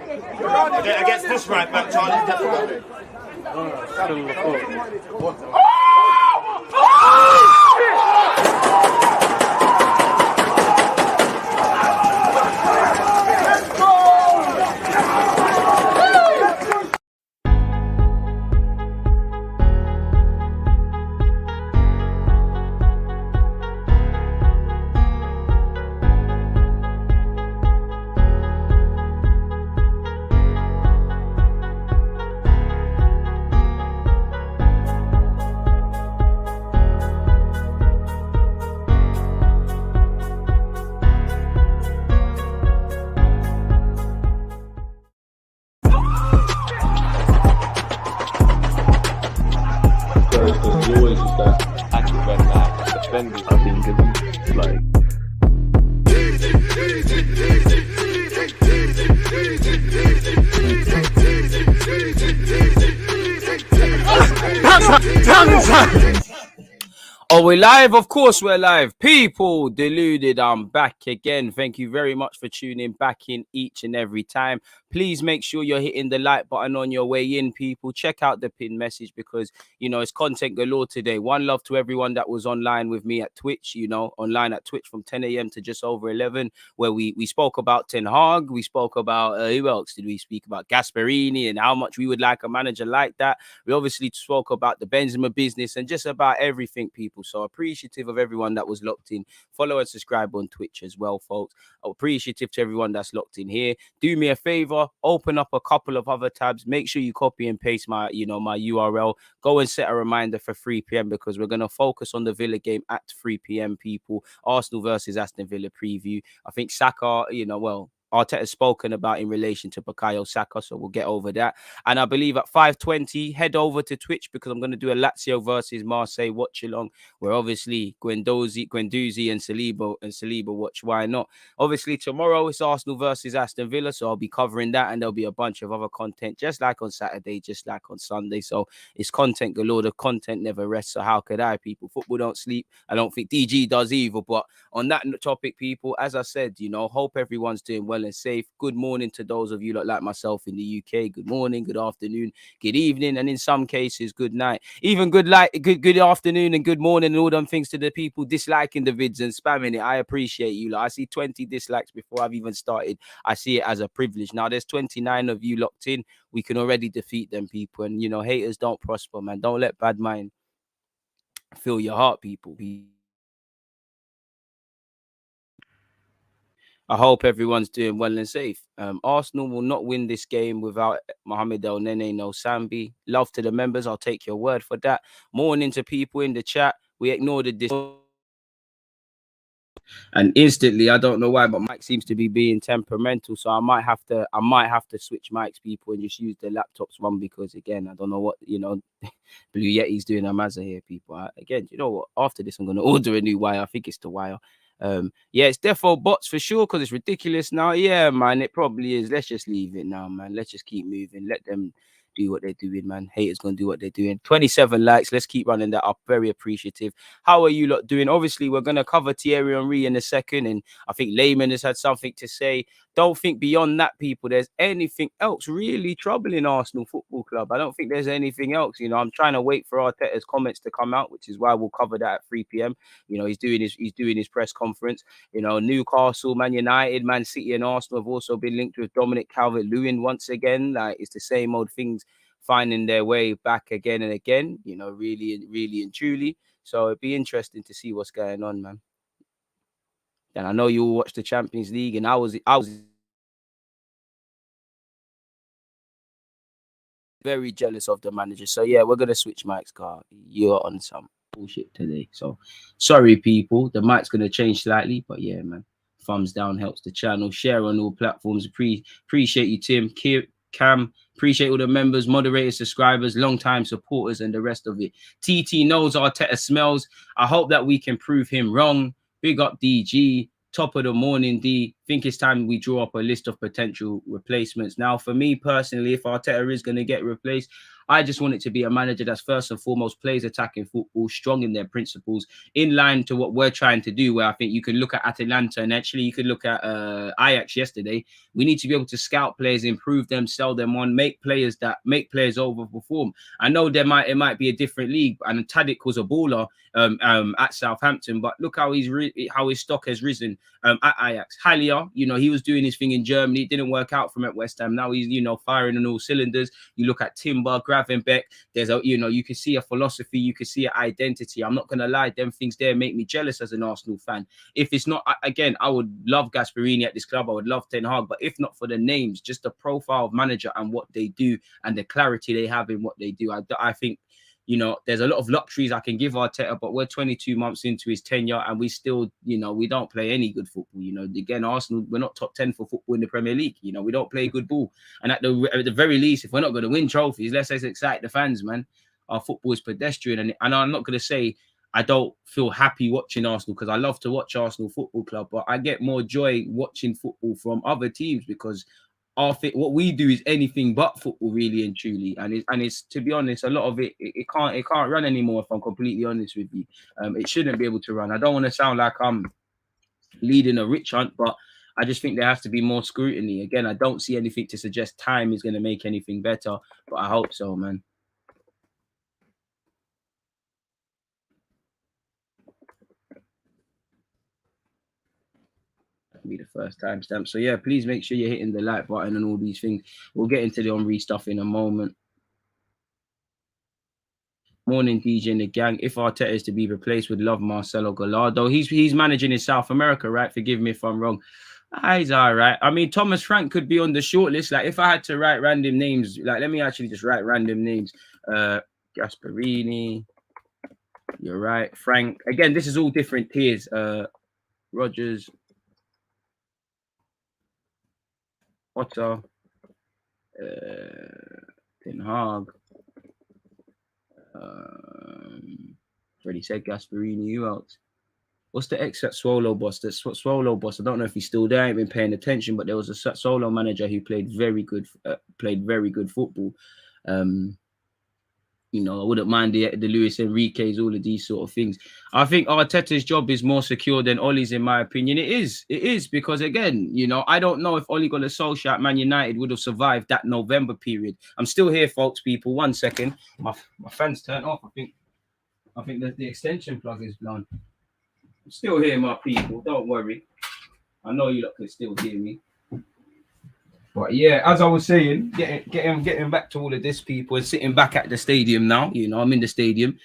Against this right back, Charlie, definitely. Oh, we're live? Of course we're live. People, Deluded, I'm back again. Thank you very much for tuning back in each and every time. Please make sure you're hitting the like button on your way in, people. Check out the pinned message because, you know, it's content galore today. One love to everyone that was online with me at Twitch, you know, online at Twitch from 10 a.m. to just over 11, where we spoke about Ten Hag. We spoke about, who else did we speak about? Gasperini and how much we would like a manager like that. We obviously spoke about the Benzema business and just about everything, people. So appreciative of everyone that was locked in. Follow and subscribe on Twitch as well, folks. Appreciative to everyone that's locked in here. Do me a favor, open up a couple of other tabs. Make sure you copy and paste my, you know, my URL. Go and set a reminder for 3 p.m. because we're going to focus on the Villa game at 3 p.m. people. Arsenal versus Aston Villa preview. I think Saka, you know, well, Arteta's spoken about in relation to Bukayo Saka, so we'll get over that. And I believe at 5:20, head over to Twitch because I'm going to do a Lazio versus Marseille watch along, where obviously Guendouzi and Saliba watch. Why not? Obviously tomorrow it's Arsenal versus Aston Villa, so I'll be covering that, and there'll be a bunch of other content just like on Saturday, just like on Sunday. So it's content galore. The content never rests. So how could I, people? Football don't sleep. I don't think DG does either. But on that topic, people, as I said, you know, hope everyone's doing well and safe. Good morning to those of you like myself in the UK. Good morning, good afternoon, good evening, and in some cases, good night. Even good afternoon and good morning and all them things to the people disliking the vids and spamming it. I appreciate you. Like, I see 20 dislikes before I've even started. I see it as a privilege. Now there's 29 of you locked in. We can already defeat them, people. And you know, haters don't prosper, man. Don't let bad mind fill your heart, people. I hope everyone's doing well and safe. Arsenal will not win this game without Mohamed El Nene No Sambi. Love to the members. I'll take your word for that. Morning to people in the chat. We ignored this. And instantly, I don't know why, but Mike seems to be being temperamental. So I might have to switch mics, people, and just use the laptops one because again, I don't know what, you know, Blue Yeti's doing a mazza here, people. Again, you know what? After this, I'm gonna order a new wire. I think it's the wire. Yeah, it's defo bots for sure because it's ridiculous now. Yeah, man, it probably is. Let's just leave it now, man. Let's just keep moving. Let them do what they're doing, man. Haters gonna do what they're doing. 27 likes. Let's keep running that up. Very appreciative. How are you lot doing? Obviously, we're gonna cover Thierry Henry in a second, and I think LEHMANN has had something to say. Don't think beyond that, people, there's anything else really troubling Arsenal Football Club. I don't think there's anything else. You know, I'm trying to wait for Arteta's comments to come out, which is why we'll cover that at 3 p.m. You know, he's doing his press conference. You know, Newcastle, Man United, Man City, and Arsenal have also been linked with Dominic Calvert-Lewin once again. Like, it's the same old things finding their way back again and again. You know, really and truly. So it'd be interesting to see what's going on, man. And I know you all watch the Champions League, and I was very jealous of the manager. So yeah, we're gonna switch mics, car. You're on some bullshit today. So sorry, people. The mic's gonna change slightly, but yeah, man. Thumbs down helps the channel. Share on all platforms. Appreciate you, Tim, Cam. Appreciate all the members, moderators, subscribers, long-time supporters, and the rest of it. TT knows Arteta smells. I hope that we can prove him wrong. Big up DG. Top of the morning, D. Think it's time we draw up a list of potential replacements. Now, for me personally, if Arteta is going to get replaced, I just want it to be a manager that's first and foremost plays attacking football, strong in their principles, in line to what we're trying to do. Where I think you can look at Atalanta, and actually you could look at Ajax yesterday. We need to be able to scout players, improve them, sell them on, make players overperform. I know it might be a different league, and Tadic was a baller at Southampton, but look how how his stock has risen at Ajax. Haller, he was doing his thing in Germany. It didn't work out for him at West Ham. Now he's firing on all cylinders. You look at Timber, Gravenbeck. There's you can see a philosophy, you can see an identity. I'm not gonna lie, them things there make me jealous as an Arsenal fan. If it's not, again, I would love Gasperini at this club. I would love Ten Hag, but if not for the names, just the profile of manager and what they do and the clarity they have in what they do, I think. There's a lot of luxuries I can give Arteta, but we're 22 months into his tenure and we still, we don't play any good football. Again, Arsenal, we're not top 10 for football in the Premier League. We don't play good ball. And at the very least, if we're not going to win trophies, let's excite the fans, man. Our football is pedestrian. And I'm not going to say I don't feel happy watching Arsenal, because I love to watch Arsenal Football Club, but I get more joy watching football from other teams, because what we do is anything but football, really and truly, and it's to be honest, a lot of it can't run anymore. If I'm completely honest with you, it shouldn't be able to run. I don't want to sound like I'm leading a witch hunt, but I just think there has to be more scrutiny. Again, I don't see anything to suggest time is going to make anything better, but I hope so, man. Be the first timestamp. So yeah, please make sure you're hitting the like button and all these things. We'll get into the Henry stuff in a moment. Morning, DJ and the gang. If Arteta is to be replaced, would love Marcelo Gallardo. He's managing in South America, right? Forgive me if I'm wrong. He's all right. I mean, Thomas Frank could be on the shortlist. Like, if I had to write random names, like, let me actually just write random names. Gasperini. You're right. Frank. Again, this is all different tiers. Rodgers. Potter, Ten Hag, already said Gasperini. Who else? What's the ex Swallow boss? The Swallow boss. I don't know if he's still there. I ain't been paying attention, but there was a Swallow manager who played very good football. I wouldn't mind the Luis Enrique's, all of these sort of things. I think Arteta's job is more secure than Ollie's, in my opinion. It is because, again, I don't know if Ole Gunnar Solskjaer at Man United would have survived that November period. I'm still here, folks, people. 1 second. My fan's turned off. I think that the extension plug is blown. I'm still here, my people. Don't worry. I know you lot can still hear me. But yeah, as I was saying, getting back to all of this, people, and sitting back at the stadium now. I'm in the stadium.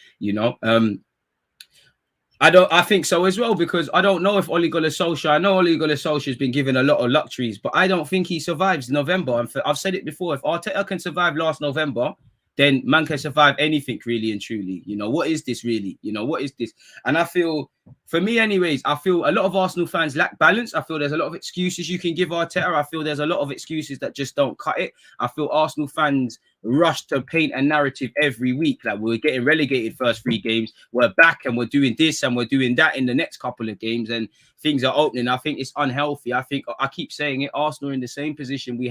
I think so as well, because I don't know if Ole Gunnar Solskjaer. I know Ole Gunnar Solskjaer has been given a lot of luxuries, but I don't think he survives November. And I've said it before: if Arteta can survive last November, then man can survive anything, really and truly. What is this really? What is this? And I feel, for me anyways, I feel a lot of Arsenal fans lack balance. I feel there's a lot of excuses you can give Arteta. I feel there's a lot of excuses that just don't cut it. I feel Arsenal fans rush to paint a narrative every week. Like, we're getting relegated first 3 games. We're back and we're doing this and we're doing that in the next couple of games, and things are opening. I think it's unhealthy. I think, I keep saying it, Arsenal are in the same position we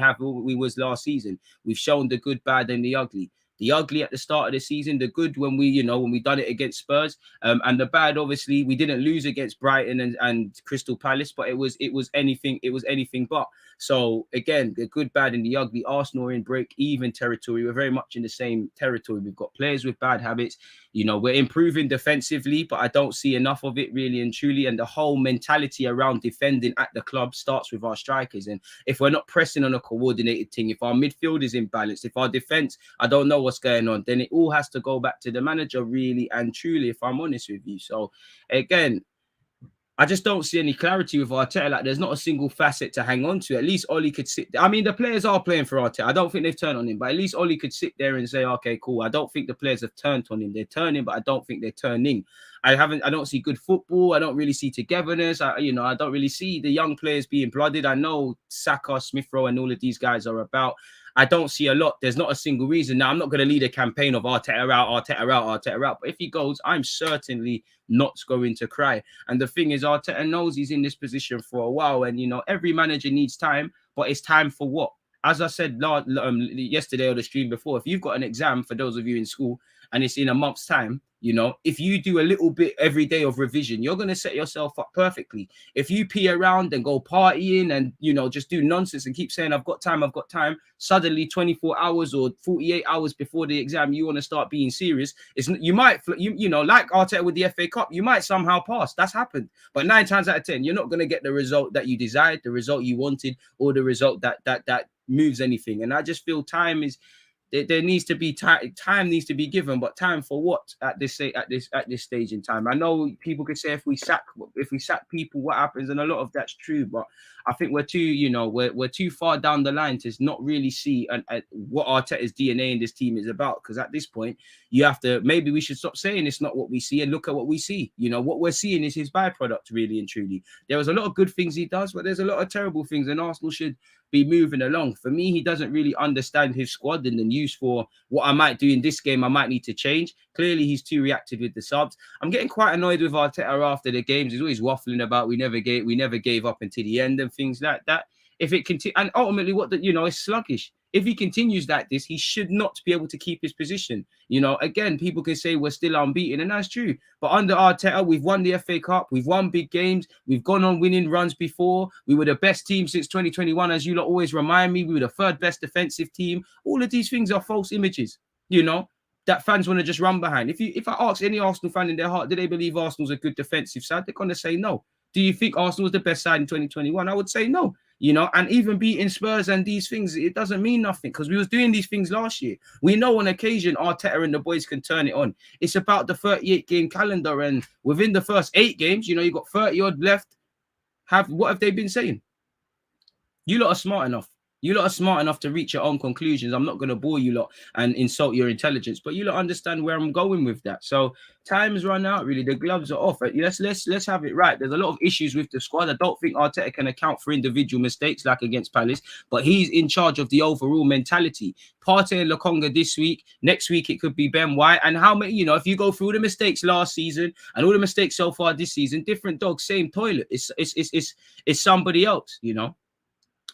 was last season. We've shown the good, bad and the ugly. The ugly at the start of the season, the good when we done it against Spurs, and the bad, obviously, we didn't lose against Brighton and Crystal Palace, but it was anything but. So again, the good, bad, and the ugly. Arsenal are in break-even territory. We're very much in the same territory. We've got players with bad habits. We're improving defensively, but I don't see enough of it, really and truly. And the whole mentality around defending at the club starts with our strikers. And if we're not pressing on a coordinated thing, if our midfield is imbalanced, if our defense, I don't know what's going on, then it all has to go back to the manager, really and truly, if I'm honest with you. So again, I just don't see any clarity with Arteta. Like, there's not a single facet to hang on to. At least Ole could sit there. I mean, the players are playing for Arteta. I don't think they've turned on him, but at least Ole could sit there and say, okay, cool. I don't think the players have turned on him. They're turning, but I don't think they're turning. I don't see good football. I don't really see togetherness. I don't really see the young players being blooded. I know Saka, Smith Rowe, and all of these guys are about. I don't see a lot. There's not a single reason. Now, I'm not going to lead a campaign of Arteta out. But if he goes, I'm certainly not going to cry. And the thing is, Arteta knows he's in this position for a while. And, every manager needs time. But it's time for what? as I said yesterday or the stream before, if you've got an exam, for those of you in school, and it's in a month's time, you know, if you do a little bit every day of revision, you're going to set yourself up perfectly. If you pee around and go partying and, you know, just do nonsense and keep saying, I've got time, suddenly 24 hours or 48 hours before the exam, you want to start being serious. You might, you know, like Arteta with the FA Cup, you might somehow pass. That's happened. But 9 times out of 10, you're not going to get the result that you desired, the result you wanted, or the result that moves anything. And I just feel time is, there needs to be time needs to be given, but time for what at this stage in time? I know people could say if we sack people, what happens, and a lot of that's true, but I think we're too, you know, we're too far down the line to not really see what Arteta's DNA in this team is about. Because at this point, you have to, maybe we should stop saying it's not what we see and look at what we see. You know, what we're seeing is his byproduct, really and truly. There was a lot of good things he does, but there's a lot of terrible things, and Arsenal should be moving along. For me, he doesn't really understand his squad and the news for what I might do in this game. I might need to change. Clearly, he's too reactive with the subs. I'm getting quite annoyed with Arteta after the games. He's always waffling about we never gave up until the end and things like that. If it continues, and ultimately, it's sluggish. If he continues like this, he should not be able to keep his position. You know, again, people can say we're still unbeaten, and that's true. But under Arteta, we've won the FA Cup, we've won big games, we've gone on winning runs before. We were the best team since 2021, as you lot always remind me. We were the third best defensive team. All of these things are false images, you know, that fans want to just run behind. If I ask any Arsenal fan in their heart, do they believe Arsenal's a good defensive side? They're going to say no. Do you think Arsenal was the best side in 2021? I would say no. You know, and even beating Spurs and these things, it doesn't mean nothing because we was doing these things last year. We know on occasion Arteta and the boys can turn it on. It's about the 38-game calendar, and within the first 8 games, you know, you've got 30-odd left. What have they been saying? You lot are smart enough. You lot are smart enough to reach your own conclusions. I'm not going to bore you lot and insult your intelligence, but you lot understand where I'm going with that. So time's run out, really. The gloves are off. Let's have it right. There's a lot of issues with the squad. I don't think Arteta can account for individual mistakes like against Palace, but he's in charge of the overall mentality. Partey and Lokonga this week. Next week, it could be Ben White. And how many, you know, if you go through the mistakes last season and all the mistakes so far this season, different dogs, same toilet. It's somebody else, you know.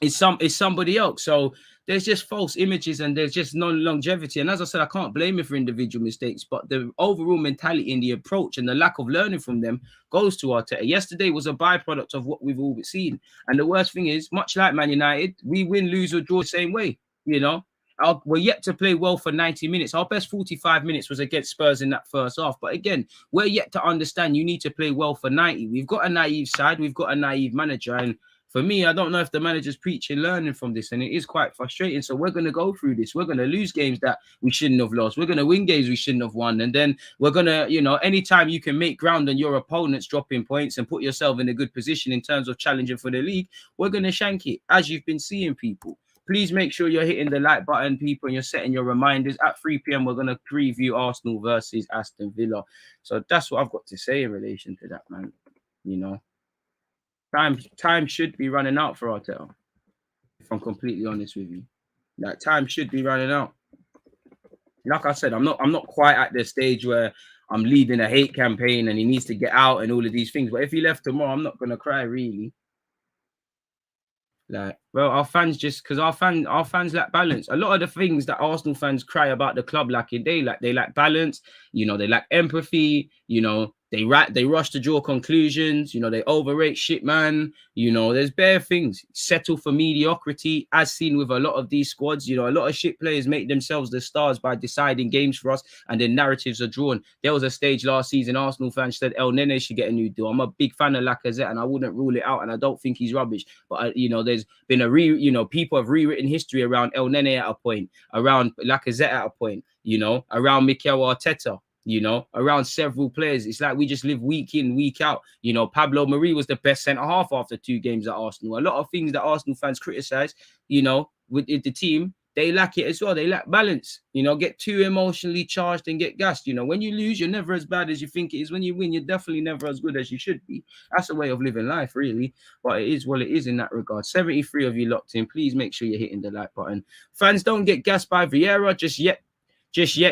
It's somebody else. So there's just false images and there's just no longevity. And as I said, I can't blame him for individual mistakes, but the overall mentality and the approach and the lack of learning from them goes to Arteta. Yesterday was a byproduct of what we've all seen. And the worst thing is, much like Man United, we win, lose or draw the same way. You know, we're yet to play well for 90 minutes. Our best 45 minutes was against Spurs in that first half. But again, we're yet to understand you need to play well for 90. We've got a naive side. We've got a naive manager. And for me, I don't know if the manager's preaching learning from this, and it is quite frustrating. So we're going to go through this. We're going to lose games that we shouldn't have lost. We're going to win games we shouldn't have won. And then we're going to, you know, anytime you can make ground on your opponents dropping points and put yourself in a good position in terms of challenging for the league, we're going to shank it, as you've been seeing, people. Please make sure you're hitting the like button, people, and you're setting your reminders. At 3 p.m, we're going to preview Arsenal versus Aston Villa. So that's what I've got to say in relation to that, man. You know. Time should be running out for Arteta. If I'm completely honest with you, that time should be running out. Like I said, I'm not quite at the stage where I'm leading a hate campaign and he needs to get out and all of these things. But if he left tomorrow, I'm not gonna cry, really. Like, well, our fans lack balance. A lot of the things that Arsenal fans cry about the club lacking, they lack balance. You know, they lack empathy. You know, they rush to draw conclusions. You know, they overrate shit, man. You know, there's bare things. Settle for mediocrity, as seen with a lot of these squads. You know, a lot of shit players make themselves the stars by deciding games for us, and then narratives are drawn. There was a stage last season, Arsenal fans said El Nene should get a new deal. I'm a big fan of Lacazette, and I wouldn't rule it out, and I don't think he's rubbish. But you know, there's been people have rewritten history around El Nene at a point, around Lacazette at a point. You know, around Mikel Arteta. You know, around several players. It's like we just live week in, week out. You know, Pablo Mari was the best centre-half after 2 games at Arsenal. A lot of things that Arsenal fans criticise, you know, with the team, they lack it as well. They lack balance. You know, get too emotionally charged and get gassed. You know, when you lose, you're never as bad as you think it is. When you win, you're definitely never as good as you should be. That's a way of living life, really. But it is what it is in that regard. 73 of you locked in. Please make sure you're hitting the like button. Fans, don't get gassed by Vieira just yet.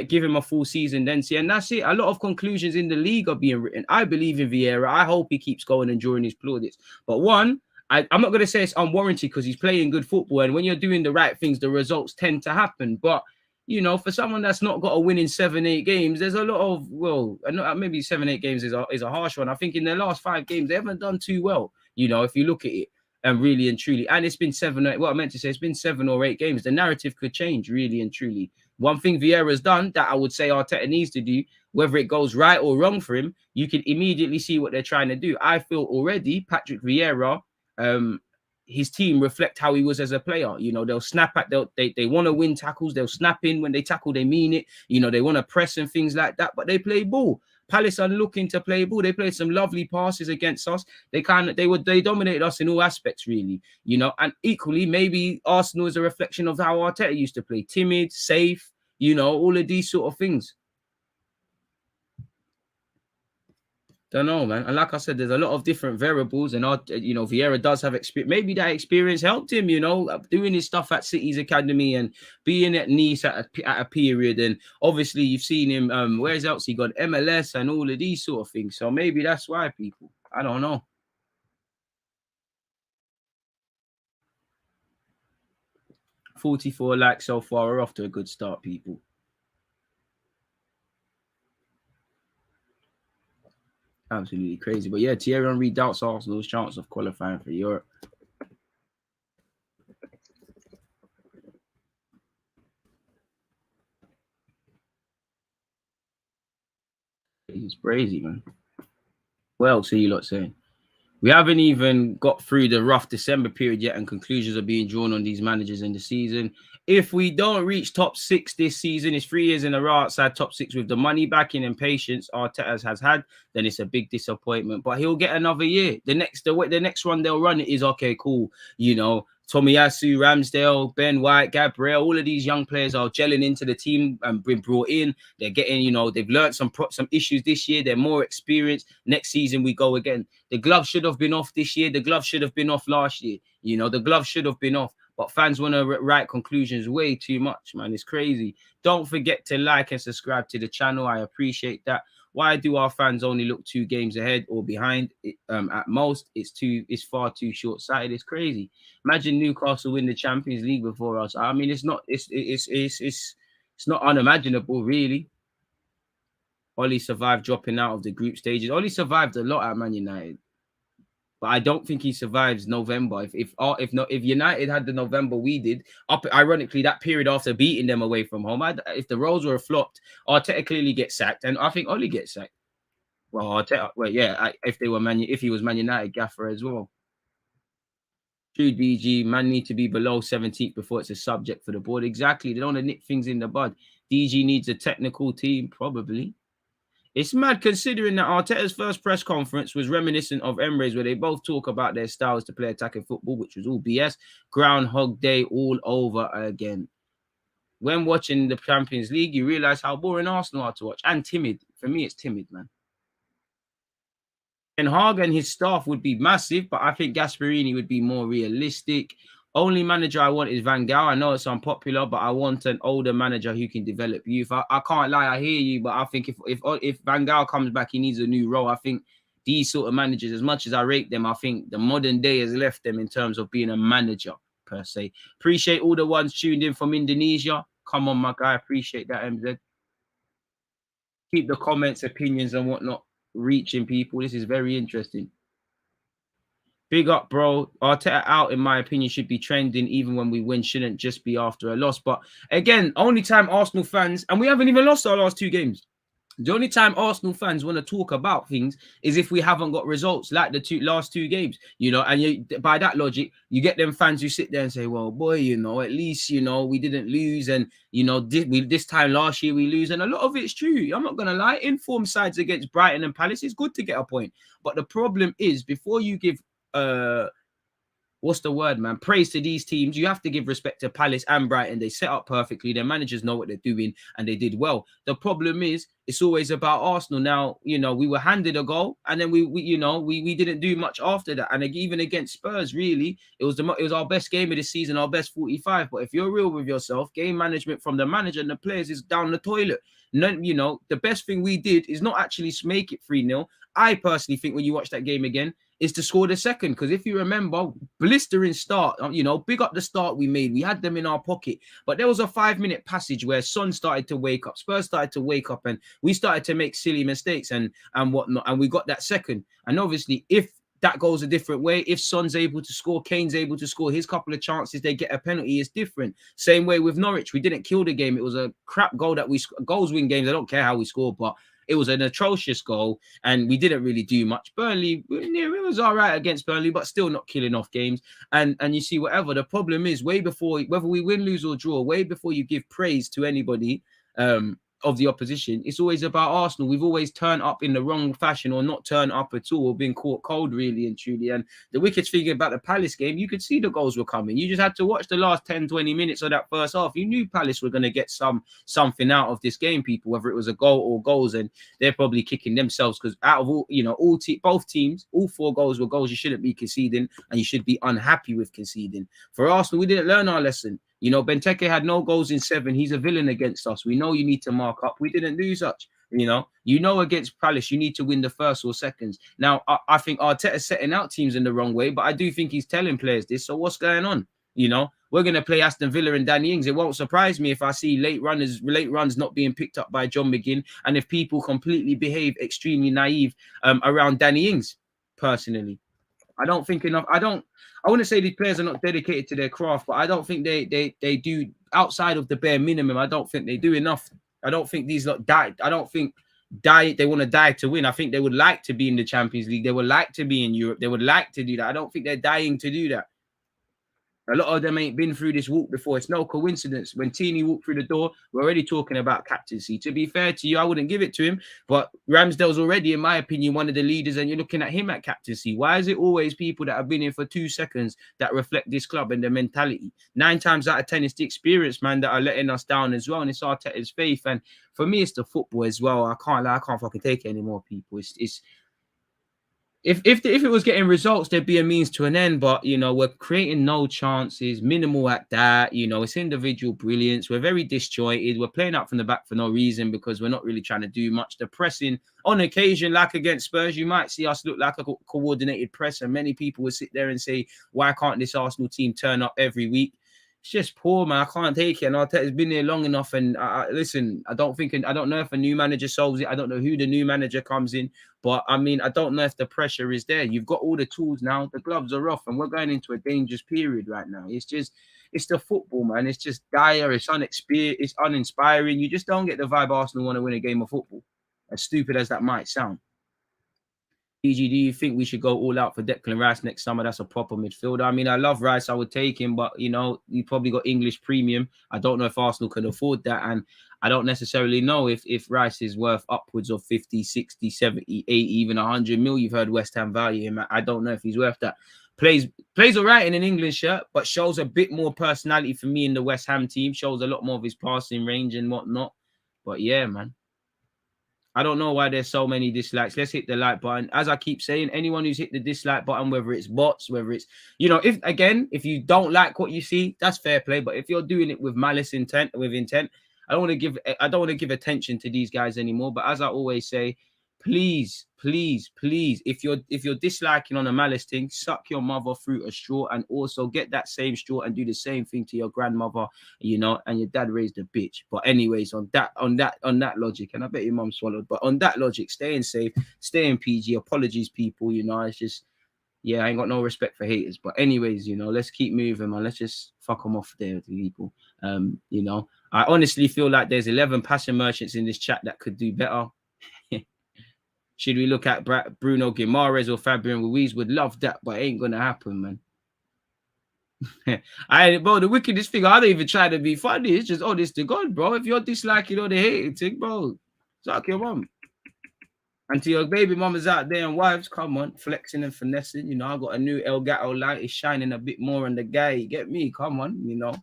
Give him a full season, then see. And that's it. A lot of conclusions in the league are being written. I believe in Vieira. I hope he keeps going and enduring his plaudits. But one, I'm not going to say it's unwarranted because he's playing good football. And when you're doing the right things, the results tend to happen. But, you know, for someone that's not got a win in 7-8 games, there's a lot of, well, maybe 7-8 games is a harsh one. I think in their last 5 games, they haven't done too well, you know, if you look at it. And really and truly, and it's been 7 or 8, what I meant to say, it's been 7 or 8 games. The narrative could change, really and truly. One thing Vieira's done that I would say Arteta needs to do, whether it goes right or wrong for him, you can immediately see what they're trying to do. I feel already Patrick Vieira, his team reflect how he was as a player. You know, they'll snap at, they want to win tackles, they'll snap in when they tackle, they mean it. You know, they want to press and things like that, but they play ball. Palace are looking to play ball. They played some lovely passes against us. They dominated us in all aspects, really. You know, and equally, maybe Arsenal is a reflection of how Arteta used to play. Timid, safe, you know, all of these sort of things. Don't know, man. And like I said, there's a lot of different variables, and you know, Vieira does have experience. Maybe that experience helped him, you know, doing his stuff at City's academy and being at Nice at a period. And obviously, you've seen him. Where's else he got MLS and all of these sort of things. So maybe that's why people. I don't know. 44 likes so far. We're off to a good start, people. Absolutely crazy. But yeah, Thierry Henry doubts Arsenal's chance of qualifying for Europe. He's crazy, man. Well, see you lot saying. We haven't even got through the rough December period yet, and conclusions are being drawn on these managers in the season. If we don't reach top 6 this season, it's 3 years in a row outside top 6 with the money backing and patience Arteta has had, then it's a big disappointment. But he'll get another year. The next one they'll run it is okay, cool. You know, Tomiyasu, Ramsdale, Ben White, Gabriel, all of these young players are gelling into the team and been brought in. They're getting, you know, they've learned some issues this year. They're more experienced. Next season we go again. The glove should have been off this year. The glove should have been off last year. You know, the glove should have been off. But fans want to write conclusions way too much, man. It's crazy. Don't forget to like and subscribe to the channel. I appreciate that. Why do our fans only look 2 games ahead or behind? At most, it's far too short-sighted. It's crazy. Imagine Newcastle win the Champions League before us. I mean, it's not unimaginable, really. Oli survived dropping out of the group stages. Oli survived a lot at Man United, but I don't think he survives November. If United had the November we did, ironically that period after beating them away from home, if the roles were flopped, Arteta clearly gets sacked, and I think Oli gets sacked. Well, Arteta, well, yeah, if he was Man United gaffer as well. Jude BG, man need to be below 17th before it's a subject for the board. Exactly. They don't want to nip things in the bud. DG needs a technical team, probably. It's mad considering that Arteta's first press conference was reminiscent of Emre's, where they both talk about their styles to play attacking football, which was all BS. Groundhog Day all over again. When watching the Champions League, you realize how boring Arsenal are to watch, and timid. For me, it's timid, man. Ten Hag and his staff would be massive, but I think Gasperini would be more realistic. Only manager I want is Van Gaal. I know it's unpopular, but I want an older manager who can develop youth. I can't lie, I hear you, but I think if Van Gaal comes back, he needs a new role. I think these sort of managers, as much as I rate them, I think the modern day has left them in terms of being a manager per se. Appreciate all the ones tuned in from Indonesia. Come on, my guy. Appreciate that, MZ. Keep the comments, opinions, and whatnot reaching people. This is very interesting. Big up, bro. Arteta out, in my opinion, should be trending even when we win. Shouldn't just be after a loss. But again, only time Arsenal fans, and we haven't even lost our last 2 games. The only time Arsenal fans want to talk about things is if we haven't got results like the last 2 games, you know, and by that logic, you get them fans who sit there and say, well, boy, you know, at least, you know, we didn't lose. And, you know, this time last year we lose. And a lot of it's true. I'm not going to lie. Informed sides against Brighton and Palace, it's good to get a point. But the problem is, before you give what's the word, man? Praise to these teams. You have to give respect to Palace and Brighton. They set up perfectly. Their managers know what they're doing, and they did well. The problem is, it's always about Arsenal. Now, you know, we were handed a goal, and then we didn't do much after that. And even against Spurs, really, it was our best game of the season, our best 45. But if you're real with yourself, game management from the manager and the players is down the toilet. No, you know, the best thing we did is not actually make it 3-0. I personally think when you watch that game again, is to score the second. Because if you remember, blistering start, you know, big up the start we made. We had them in our pocket. But there was a 5-minute passage where Son started to wake up, Spurs started to wake up, and we started to make silly mistakes and whatnot. And we got that second. And obviously, if that goes a different way, if Son's able to score, Kane's able to score, his couple of chances, they get a penalty, is different. Same way with Norwich. We didn't kill the game. It was a crap goal that goals win games. I don't care how we score, but it was an atrocious goal, and we didn't really do much. Burnley, it was all right against Burnley, but still not killing off games. And you see, whatever the problem is, way before, whether we win, lose, or draw, way before you give praise to anybody of the opposition, it's always about Arsenal. We've always turned up in the wrong fashion, or not turned up at all, or been caught cold, really and truly. And the wicked thing about the Palace game, you could see the goals were coming. You just had to watch the last 10-20 minutes of that first half. You knew Palace were going to get something out of this game, people, whether it was a goal or goals, and they're probably kicking themselves, because out of all, you know, both teams, all 4 goals were goals you shouldn't be conceding, and you should be unhappy with conceding. For Arsenal, we didn't learn our lesson. You know, Benteke had no goals in 7. He's a villain against us. We know you need to mark up. We didn't do such. You know, against Palace, you need to win the first or seconds. Now, I think Arteta's setting out teams in the wrong way, but I do think he's telling players this. So what's going on? You know, we're going to play Aston Villa and Danny Ings. It won't surprise me if I see late runs not being picked up by John McGinn, and if people completely behave extremely naive around Danny Ings, personally. I don't think enough. I wouldn't say these players are not dedicated to their craft, but I don't think they do, outside of the bare minimum. I don't think they do enough. I don't think these lot die. I don't think they want to die to win. I think they would like to be in the Champions League. They would like to be in Europe. They would like to do that. I don't think they're dying to do that. A lot of them ain't been through this walk before. It's no coincidence. When Tini walked through the door, we're already talking about captaincy. To be fair to you, I wouldn't give it to him. But Ramsdale's already, in my opinion, one of the leaders, and you're looking at him at captaincy. Why is it always people that have been in for 2 seconds that reflect this club and their mentality? 9 times out of 10, it's the experienced man that are letting us down as well. And it's Arteta's faith. And for me, it's the football as well. I can't lie. I can't fucking take it anymore, people. If it was getting results, there'd be a means to an end. But, you know, we're creating no chances, minimal at that. You know, it's individual brilliance. We're very disjointed. We're playing out from the back for no reason, because we're not really trying to do much. The pressing, on occasion, like against Spurs, you might see us look like a coordinated press. And many people would sit there and say, why can't this Arsenal team turn up every week? It's just poor, man. I can't take it. And Arteta's been there long enough. And listen, I don't know if a new manager solves it. I don't know who the new manager comes in. But I mean, I don't know if the pressure is there. You've got all the tools now. The gloves are off, and we're going into a dangerous period right now. It's the football, man. It's just dire. It's unexperienced. It's uninspiring. You just don't get the vibe Arsenal want to win a game of football. As stupid as that might sound. PG, do you think we should go all out for Declan Rice next summer? That's a proper midfielder. I mean, I love Rice. I would take him, but, you know, you probably got English premium. I don't know if Arsenal can afford that. And I don't necessarily know if Rice is worth upwards of 50, 60, 70, 80, even 100 mil. You've heard West Ham value him. I don't know if he's worth that. Plays all right in an England shirt, but shows a bit more personality for me in the West Ham team. Shows a lot more of his passing range and whatnot. But yeah, man. I don't know why there's so many dislikes. Let's hit the like button. As I keep saying, anyone who's hit the dislike button, whether it's bots, whether it's, you know, if you don't like what you see, that's fair play. But if you're doing it with malice intent, I don't want to give attention to these guys anymore. But as I always say, please, if you're disliking on a malice thing, suck your mother through a straw, and also get that same straw and do the same thing to your grandmother, you know, and your dad raised a bitch. But anyways, on that logic, and I bet your mom swallowed, but on that logic, staying safe, staying PG. Apologies, people, you know, it's just, yeah, I ain't got no respect for haters. But anyways, you know, let's keep moving, man. Let's just fuck them off there, people. You know, I honestly feel like there's 11 passion merchants in this chat that could do better. Should we look at Bruno Guimaraes or Fabian Ruiz? Would love that, but it ain't gonna happen, man. Bro, the wickedest thing, I don't even try to be funny. It's just, this to God, bro. If you're disliking or the hating thing, bro, suck your mum. And to your baby mamas out there and wives, come on, flexing and finessing. You know, I got a new El Gato light. It's shining a bit more on the guy. You get me? Come on, you know.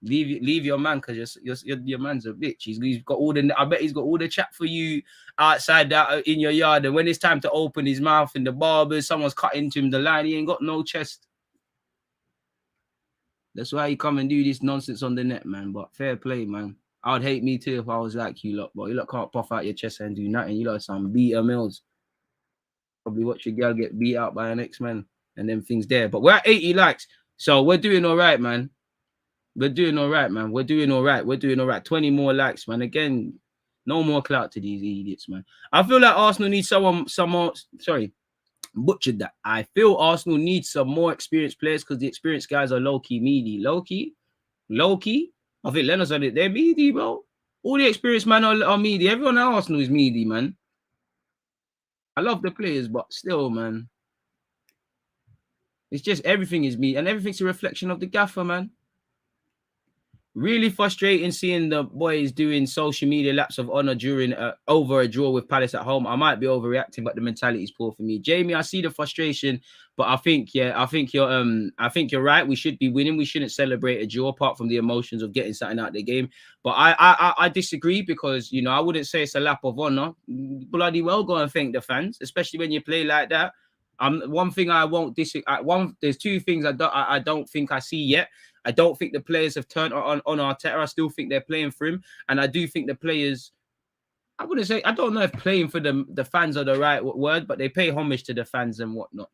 Leave your man, because your man's a bitch. He's got all the. I bet he's got all the chat for you outside that in your yard. And when it's time to open his mouth in the barbers, someone's cutting to him the line. He ain't got no chest. That's why you come and do this nonsense on the net, man. But fair play, man. I'd hate me too if I was like you lot, but you lot can't puff out your chest and do nothing. You lot some beta mills. Probably watch your girl get beat out by an ex-man and them things there. But we're at 80 likes. So we're doing all right, man. We're doing all right, man. We're doing all right. We're doing all right. 20 more likes, man. Again, no more clout to these idiots, man. I feel like Arsenal needs some more. Sorry, butchered that. I feel Arsenal needs some more experienced players because the experienced guys are low-key meaty. Low-key. I think Leonard's on it. They're meaty, bro. All the experienced men are meaty. Everyone at Arsenal is meaty, man. I love the players, but still, man. It's just everything is meaty, and everything's a reflection of the gaffer, man. Really frustrating seeing the boys doing social media laps of honor during over a draw with Palace at home. I might be overreacting, but the mentality is poor for me. Jamie, I see the frustration, but I think you're right. We should be winning. We shouldn't celebrate a draw apart from the emotions of getting something out of the game. But I disagree because I wouldn't say it's a lap of honor. Bloody well go and thank the fans, especially when you play like that. One thing I won't disagree. There's two things I don't think I see yet. I don't think the players have turned on Arteta. I still think they're playing for him. And I do think the players, I wouldn't say, I don't know if playing for the fans are the right word, but they pay homage to the fans and whatnot.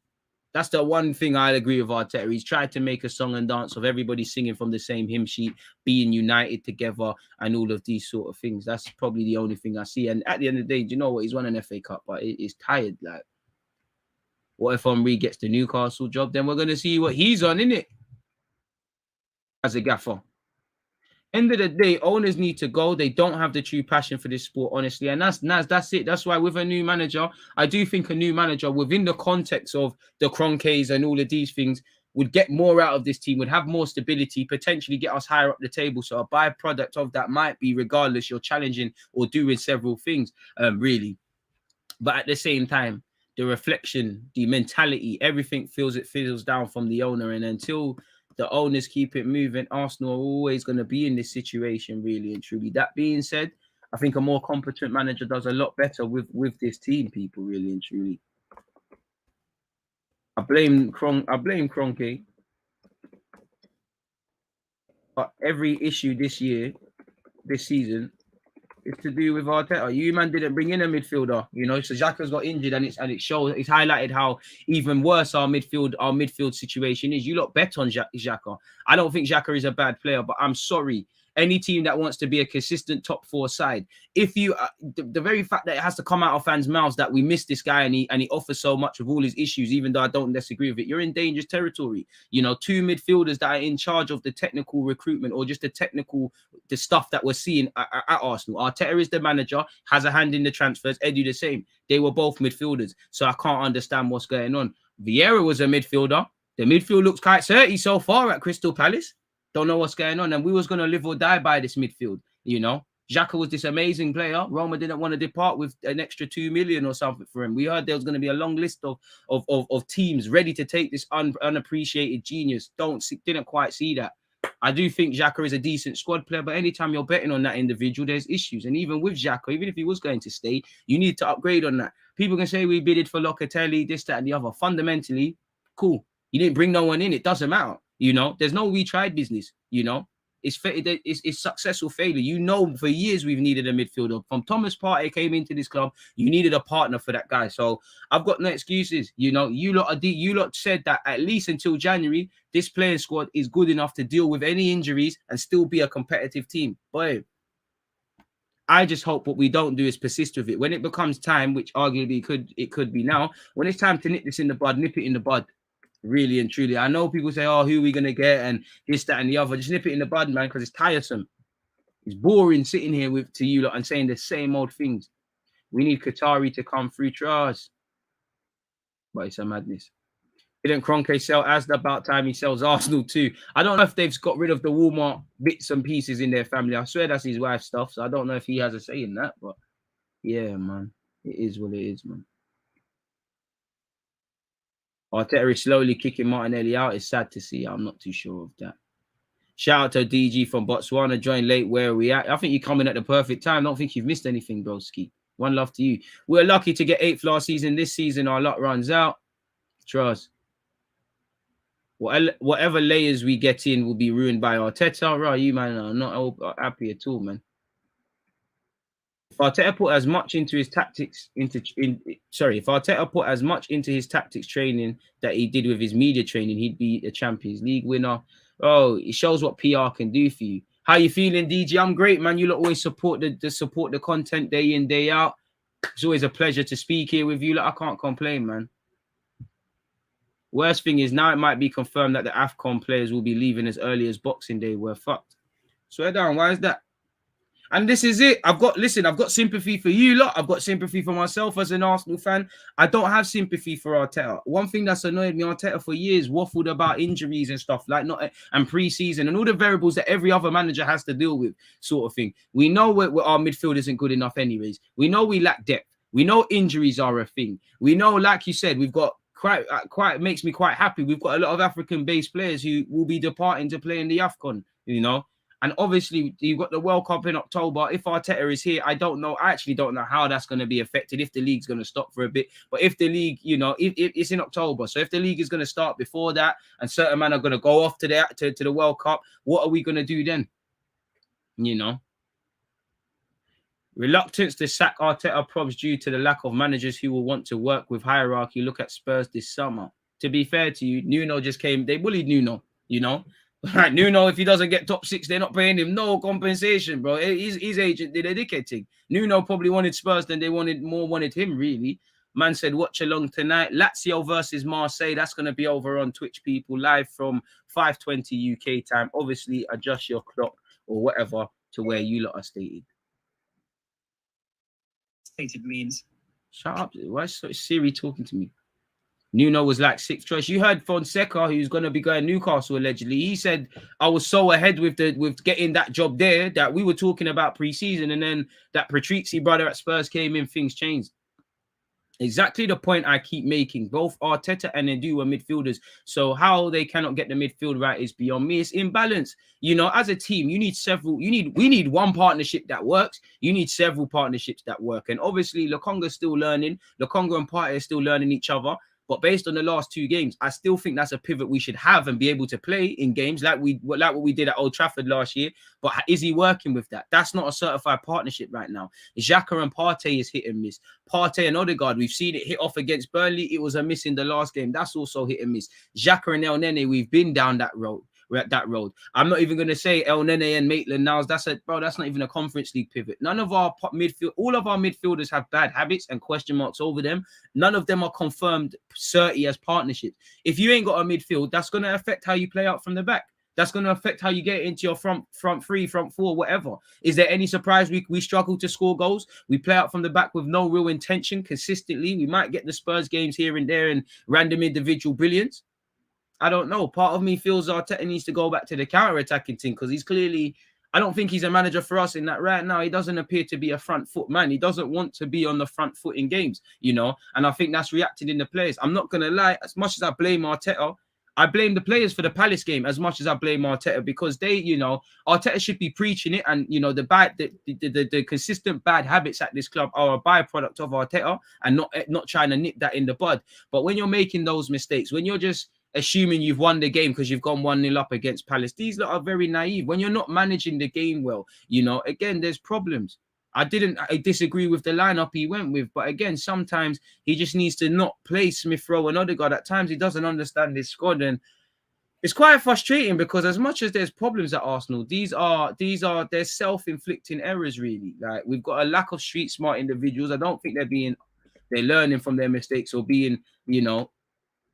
That's the one thing I agree with Arteta. He's tried to make a song and dance of everybody singing from the same hymn sheet, being united together and all of these sort of things. That's probably the only thing I see. And at the end of the day, do you know what? He's won an FA Cup, but he's tired. Like, what if Henry gets the Newcastle job? Then we're going to see what he's on, innit? As a gaffer. End of the day, owners need to go. They don't have the true passion for this sport, honestly. And that's it. That's why with a new manager, I do think a new manager within the context of the KROENKEs and all of these things would get more out of this team, would have more stability, potentially get us higher up the table. So a byproduct of that might be, regardless, you're challenging or doing several things, really. But at the same time, the reflection, the mentality, everything feels down from the owner. And until the owners keep it moving, Arsenal are always going to be in this situation, really and truly. That being said, I think a more competent manager does a lot better with this team, people, really and truly. I blame Kroenke, but every issue this season, is to do with Arteta. You man didn't bring in a midfielder, so Xhaka's got injured and it shows, it's highlighted how even worse our midfield situation is. You lot bet on Xhaka. I don't think Xhaka is a bad player, but I'm sorry. Any team that wants to be a consistent top four side, if you the very fact that it has to come out of fans' mouths that we miss this guy and he offers so much with all his issues, even though I don't disagree with it, you're in dangerous territory. Two midfielders that are in charge of the technical recruitment or just the stuff that we're seeing at Arsenal. Arteta is the manager, has a hand in the transfers. Edu the same. They were both midfielders, so I can't understand what's going on. Vieira was a midfielder. The midfield looks quite dirty so far at Crystal Palace. Don't know what's going on. And we was going to live or die by this midfield, Xhaka was this amazing player. Roma didn't want to depart with an extra 2 million or something for him. We heard there was going to be a long list of teams ready to take this unappreciated genius. Didn't quite see that. I do think Xhaka is a decent squad player, but anytime you're betting on that individual, there's issues. And even with Xhaka, even if he was going to stay, you need to upgrade on that. People can say we bidded for Locatelli, this, that, and the other. Fundamentally, cool. You didn't bring no one in. It doesn't matter. There's no we tried business. It's successful failure. For years we've needed a midfielder. From Thomas Partey came into this club, you needed a partner for that guy. So I've got no excuses. You lot said that at least until January, this playing squad is good enough to deal with any injuries and still be a competitive team. Boy, I just hope what we don't do is persist with it. When it becomes time, which arguably it could be now, when it's time to nip this in the bud, nip it in the bud. Really and truly. I know people say, oh, who are we going to get? And this, that, and the other. Just nip it in the bud, man, because it's tiresome. It's boring sitting here to you lot and saying the same old things. We need Qatari to come through trials. But it's a madness. Didn't Kroenke sell Asda? About time he sells Arsenal too. I don't know if they've got rid of the Walmart bits and pieces in their family. I swear that's his wife's stuff. So I don't know if he has a say in that. But yeah, man. It is what it is, man. Arteta is slowly kicking Martinelli out. It's sad to see. I'm not too sure of that. Shout out to DG from Botswana. Joined late. Where are we at? I think you're coming at the perfect time. Don't think you've missed anything, broski. One love to you. We're lucky to get 8th last season. This season, our luck runs out. Trust. Whatever layers we get in will be ruined by Arteta. Right, you man are not happy at all, man. If Arteta put as much into his tactics if Arteta put as much into his tactics training that he did with his media training, he'd be a Champions League winner. Oh, it shows what PR can do for you. How you feeling, DG? I'm great, man. You lot always support the content day in, day out. It's always a pleasure to speak here with you. Like, I can't complain, man. Worst thing is now it might be confirmed that the AFCON players will be leaving as early as Boxing Day. We're fucked. Swear down. Why is that? And this is it. I've got sympathy for you lot. I've got sympathy for myself as an Arsenal fan. I don't have sympathy for Arteta. One thing that's annoyed me, Arteta for years waffled about injuries and stuff and pre-season and all the variables that every other manager has to deal with, sort of thing. We know our midfield isn't good enough anyways. We know we lack depth. We know injuries are a thing. We know, like you said, we've got quite makes me quite happy. We've got a lot of African-based players who will be departing to play in the AFCON, you know. And obviously, you've got the World Cup in October. If Arteta is here, I actually don't know how that's going to be affected, if the league's going to stop for a bit. But if the league, you know, if it's in October, so if the league is going to start before that and certain men are going to go off to the World Cup, what are we going to do then? You know? Reluctance to sack Arteta probs due to the lack of managers who will want to work with hierarchy. Look at Spurs this summer. To be fair to you, Nuno just came. They bullied Nuno, you know? Right, Nuno, if he doesn't get top 6, they're not paying him no compensation, bro. His agent did a dickhead thing. Nuno probably wanted Spurs than they wanted him, really. Man said, watch along tonight. Lazio versus Marseille. That's going to be over on Twitch, people, live from 5:20 UK time. Obviously, adjust your clock or whatever to where you lot are stated. Stated means. Shut up. Why is Siri talking to me? Nuno was like 6th choice. You heard Fonseca, who's going to be going Newcastle allegedly. He said, I was so ahead with getting that job there that we were talking about pre-season, and then that Patrizzi brother at Spurs came in, things changed. Exactly the point I keep making. Both Arteta and Edu are midfielders. So how they cannot get the midfield right is beyond me. It's imbalance. You know, as a team, we need one partnership that works. You need several partnerships that work. And obviously, Lokonga's still learning. Lokonga and Partey are still learning each other. But based on the last 2 games, I still think that's a pivot we should have and be able to play in games like what we did at Old Trafford last year. But is he working with that? That's not a certified partnership right now. Xhaka and Partey is hit and miss. Partey and Odegaard, we've seen it hit off against Burnley. It was a miss in the last game. That's also hit and miss. Xhaka and El Nene, we've been down that road. We're at that road. I'm not even going to say El Nene and Maitland-Niles. That's not even a Conference League pivot. None of our all of our midfielders have bad habits and question marks over them. None of them are confirmed certy as partnerships. If you ain't got a midfield, that's going to affect how you play out from the back. That's going to affect how you get into your front 3, front 4, whatever. Is there any surprise we struggle to score goals? We play out from the back with no real intention consistently. We might get the Spurs games here and there and random individual brilliance. I don't know. Part of me feels Arteta needs to go back to the counter-attacking team because he's clearly, I don't think he's a manager for us in that right now. He doesn't appear to be a front foot man. He doesn't want to be on the front foot in games, you know, and I think that's reacted in the players. I'm not going to lie. As much as I blame Arteta, I blame the players for the Palace game as much as I blame Arteta because they, you know, Arteta should be preaching it. And, you know, the consistent bad habits at this club are a byproduct of Arteta and not trying to nip that in the bud. But when you're making those mistakes, when you're just assuming you've won the game because you've gone 1-0 up against Palace, these lot are very naive. When you're not managing the game well, you know, again, there's problems. I disagree with the lineup he went with, but again, sometimes he just needs to not play Smith Rowe and Odegaard. At times, he doesn't understand his squad, and it's quite frustrating because as much as there's problems at Arsenal, these are their self-inflicting errors. Really, like we've got a lack of street smart individuals. I don't think they're learning from their mistakes or being, you know,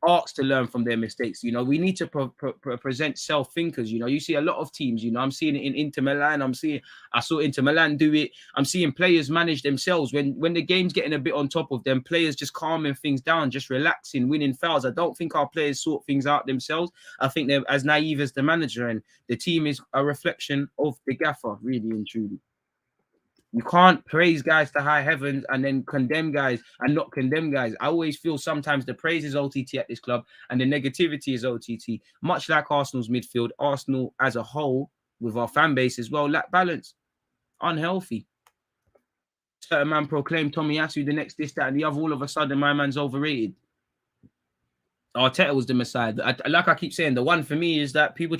asked to learn from their mistakes. You know, we need to present self-thinkers. You know, you see a lot of teams, you know, I'm seeing it in Inter Milan. I saw Inter Milan do it. I'm seeing players manage themselves. When the game's getting a bit on top of them, players just calming things down, just relaxing, winning fouls. I don't think our players sort things out themselves. I think they're as naive as the manager, and the team is a reflection of the gaffer, really and truly. You can't praise guys to high heavens and then condemn guys and not condemn guys. I always feel sometimes the praise is OTT at this club and the negativity is OTT. Much like Arsenal's midfield, Arsenal as a whole, with our fan base as well, lack balance. Unhealthy. Certain man proclaimed Tomiyasu the next this, that, and the other. All of a sudden, my man's overrated. Arteta was the Messiah. Like I keep saying, the one for me is that people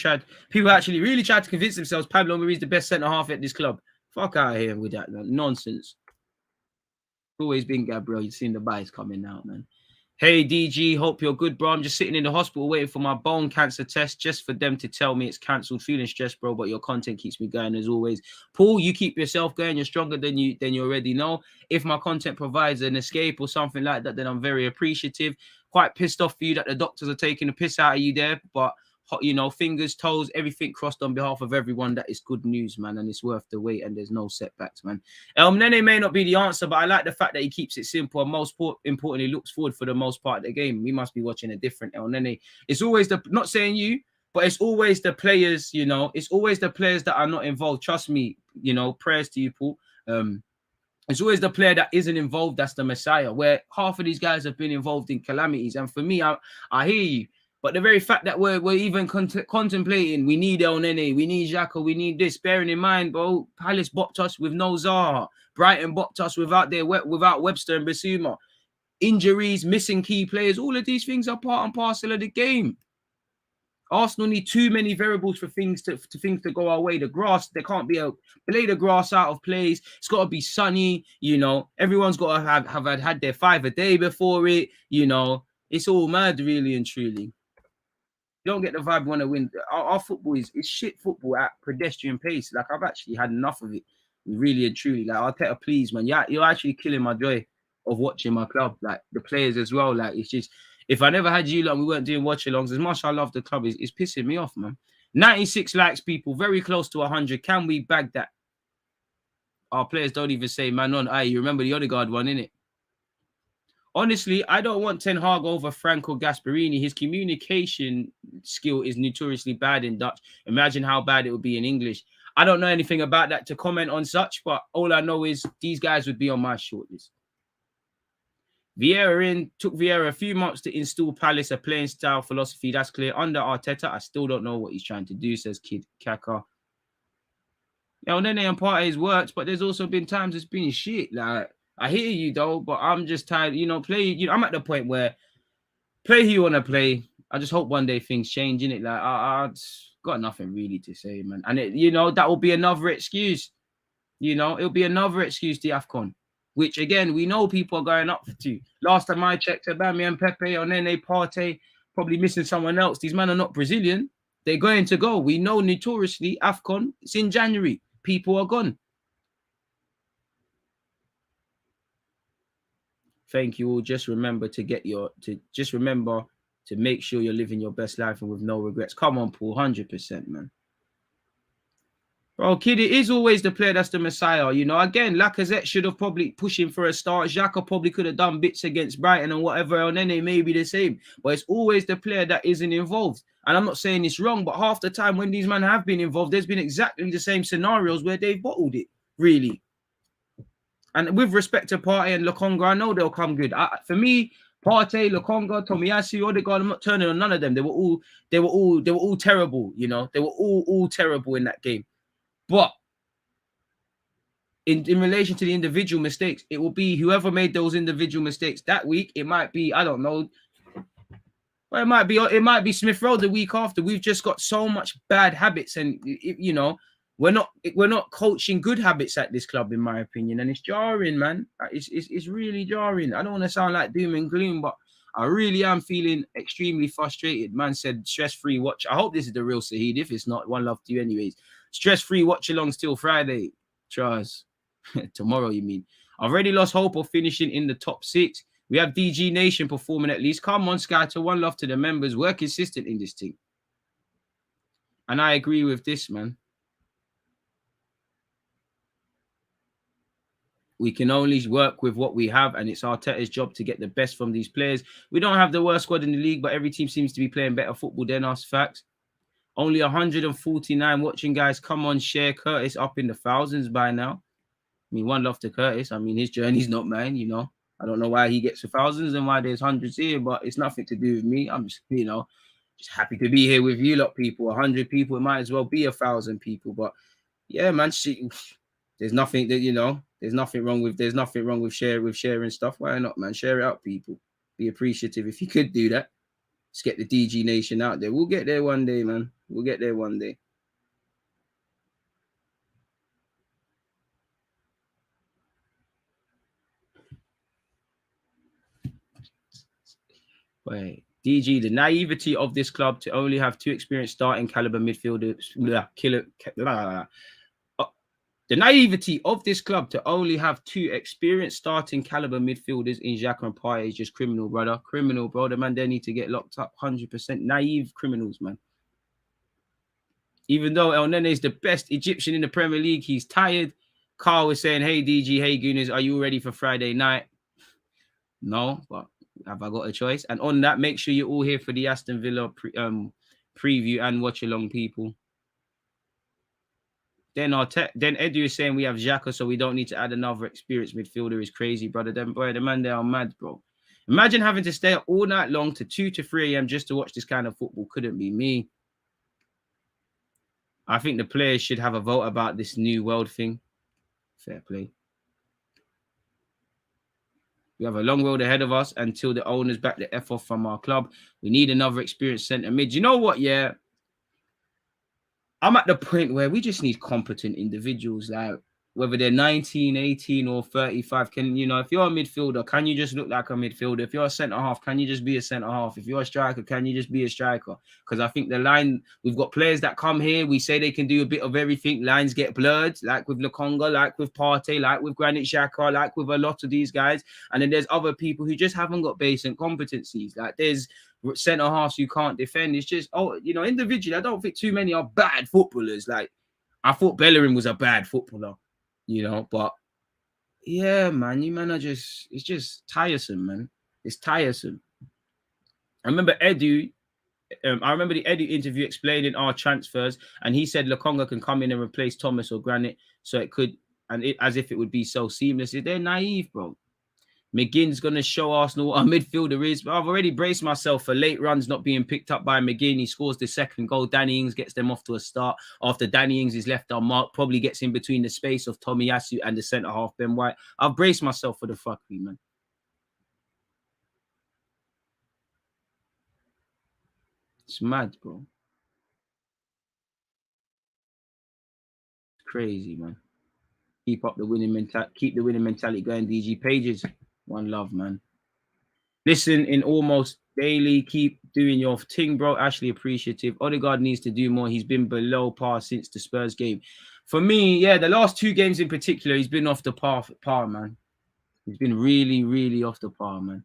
actually really tried to convince themselves Pablo Mari's the best centre-half at this club. Fuck out of here with that nonsense. always been Gabriel. You've seen the bias coming out, man. Hey, DG, hope you're good, bro. I'm just sitting in the hospital waiting for my bone cancer test just for them to tell me it's cancelled. Feeling stressed, bro, but your content keeps me going as always. Paul, you keep yourself going. You're stronger than you already know. If my content provides an escape or something like that, then I'm very appreciative. Quite pissed off for you that the doctors are taking the piss out of you there, but you know, fingers, toes, everything crossed on behalf of everyone. That is good news, man, and it's worth the wait, and there's no setbacks, man. Nene may not be the answer, but I like the fact that he keeps it simple and most importantly looks forward for the most part of the game. We must be watching a different El Nene. It's always the, not saying you, but it's always the players, you know, it's always the players that are not involved. Trust me, you know, prayers to you, Paul. It's always the player that isn't involved that's the Messiah, where half of these guys have been involved in calamities. And for me, I hear you. But the very fact that we're even contemplating, we need El Nene, we need Xhaka, we need this, bearing in mind, bro, Palace bopped us with no Zaha. Brighton bopped us without Webster and Basuma. Injuries, missing key players, all of these things are part and parcel of the game. Arsenal need too many variables for things to go our way. The grass, there can't be a blade of grass out of place. It's got to be sunny, you know. Everyone's got to have had their 5 a day before it, you know. It's all mad, really and truly. You don't get the vibe we want to win. Our football is shit football at pedestrian pace. Like, I've actually had enough of it, really and truly. Like, Arteta, please, man, you're actually killing my joy of watching my club. Like, the players as well. Like, it's just, if I never had you lot, we weren't doing watch-alongs. As much as I love the club, it's pissing me off, man. 96 likes, people, very close to 100. Can we bag that? Our players don't even say, man, on. Aye, you remember the Odegaard one, innit? Honestly, I don't want Ten Hag over Franco Gasperini. His communication skill is notoriously bad in Dutch. Imagine how bad it would be in English. I don't know anything about that to comment on such, but all I know is these guys would be on my shortlist. Took Vieira a few months to install Palace, a playing style philosophy. That's clear. Under Arteta, I still don't know what he's trying to do, says Kid Kaka. Nene and Partey's worked, but there's also been times it's been shit. Like, I hear you though, but I'm just tired. You know, I'm at the point where play who you want to play. I just hope one day things change, innit? Like, I got nothing really to say, man. And that will be another excuse. You know, it'll be another excuse to AFCON, which again we know people are going up to. Last time I checked, Aubameyang, Pepe, Nene, Partey, probably missing someone else. These men are not Brazilian. They're going to go. We know notoriously AFCON. It's in January. People are gone. Thank you all. Just remember to make sure you're living your best life and with no regrets. Come on, Paul, 100%, man. Bro, kid, it is always the player that's the Messiah. You know, again, Lacazette should have probably pushed him for a start. Xhaka probably could have done bits against Brighton and whatever, and then they may be the same. But it's always the player that isn't involved. And I'm not saying it's wrong, but half the time when these men have been involved, there's been exactly the same scenarios where they've bottled it, really. And with respect to Partey and Lokonga, I know they'll come good. For me, Partey, Lokonga, Tomiyasu, Odegaard, I'm not turning on none of them. They were all terrible, you know. They were all terrible in that game. But in relation to the individual mistakes, it will be whoever made those individual mistakes that week. It might be, I don't know. Well, it might be Smith Rowe the week after. We've just got so much bad habits, and you know, we're not coaching good habits at this club, in my opinion, and it's jarring, man. It's really jarring. I don't want to sound like doom and gloom, but I really am feeling extremely frustrated. Man said stress-free watch. I hope this is the real Saheed. If it's not, one love to you anyways. Stress-free watch-alongs till Friday. Trust. Tomorrow, you mean? I've already lost hope of finishing in the top 6. We have DG Nation performing at least. Come on, Scatter. One love to the members. We're consistent in this team. And I agree with this, man. We can only work with what we have, and it's Arteta's job to get the best from these players. We don't have the worst squad in the league, but every team seems to be playing better football than us. Facts. Only 149 watching, guys. Come on, share. Curtis up in the thousands by now. I mean, one love to Curtis. I mean, his journey's not mine, you know. I don't know why he gets the thousands and why there's hundreds here, but it's nothing to do with me. I'm just, you know, just happy to be here with you lot people. 100 people, it might as well be 1,000 people. But yeah, man, there's nothing that, you know, there's nothing wrong with sharing stuff. Why not, man? Share it out, people. Be appreciative if you could do that. Let's get the DG Nation out there. We'll get there one day, man. We'll get there one day. Wait, DG, the naivety of this club to only have 2 experienced starting caliber midfielders. The naivety of this club to only have 2 experienced starting caliber midfielders in Xhaka and Partey is just criminal, brother. Criminal, bro. The man, they need to get locked up 100%. Naive criminals, man. Even though El Nene is the best Egyptian in the Premier League, he's tired. Carl was saying, hey, DG, hey, Gooners, are you ready for Friday night? No, but have I got a choice? And on that, make sure you're all here for the Aston Villa preview and watch along, people. Then Edu is saying we have Xhaka, so we don't need to add another experienced midfielder. Is crazy, brother. Then, boy, the man, they are mad, bro. Imagine having to stay up all night long to 2 to 3 a.m. just to watch this kind of football. Couldn't be me. I think the players should have a vote about this new world thing. Fair play. We have a long road ahead of us until the owners back the F off from our club. We need another experienced centre mid. You know what? Yeah. I'm at the point where we just need competent individuals, like whether they're 19, 18, or 35. Can, you know, if you're a midfielder, can you just look like a midfielder? If you're a centre half, can you just be a centre half? If you're a striker, can you just be a striker? Because I think the line, we've got players that come here, we say they can do a bit of everything. Lines get blurred, like with Lokonga, like with Partey, like with Granit Xhaka, like with a lot of these guys. And then there's other people who just haven't got basic competencies. Like there's centre halves you can't defend. It's just, individually, I don't think too many are bad footballers. Like, I thought Bellerin was a bad footballer, but yeah, man, you man are it's just tiresome, man. It's tiresome. I remember the Edu interview explaining our transfers, and he said Lokonga can come in and replace Thomas or Granit, so it could, as if it would be so seamless. They're naive, bro. McGinn's going to show Arsenal what a midfielder is. But I've already braced myself for late runs not being picked up by McGinn. He scores the second goal. Danny Ings gets them off to a start. After Danny Ings is left unmarked, probably gets in between the space of Tomiyasu and the centre-half, Ben White. I've braced myself for the fuckery, man. It's mad, bro. It's crazy, man. Keep the winning mentality going, DG. Pages. One love, man. Listen in almost daily. Keep doing your thing, bro. Ashley, appreciative. Odegaard needs to do more. He's been below par since the Spurs game. For me, yeah, the last 2 games in particular, he's been off the par, man. He's been really, really off the par, man.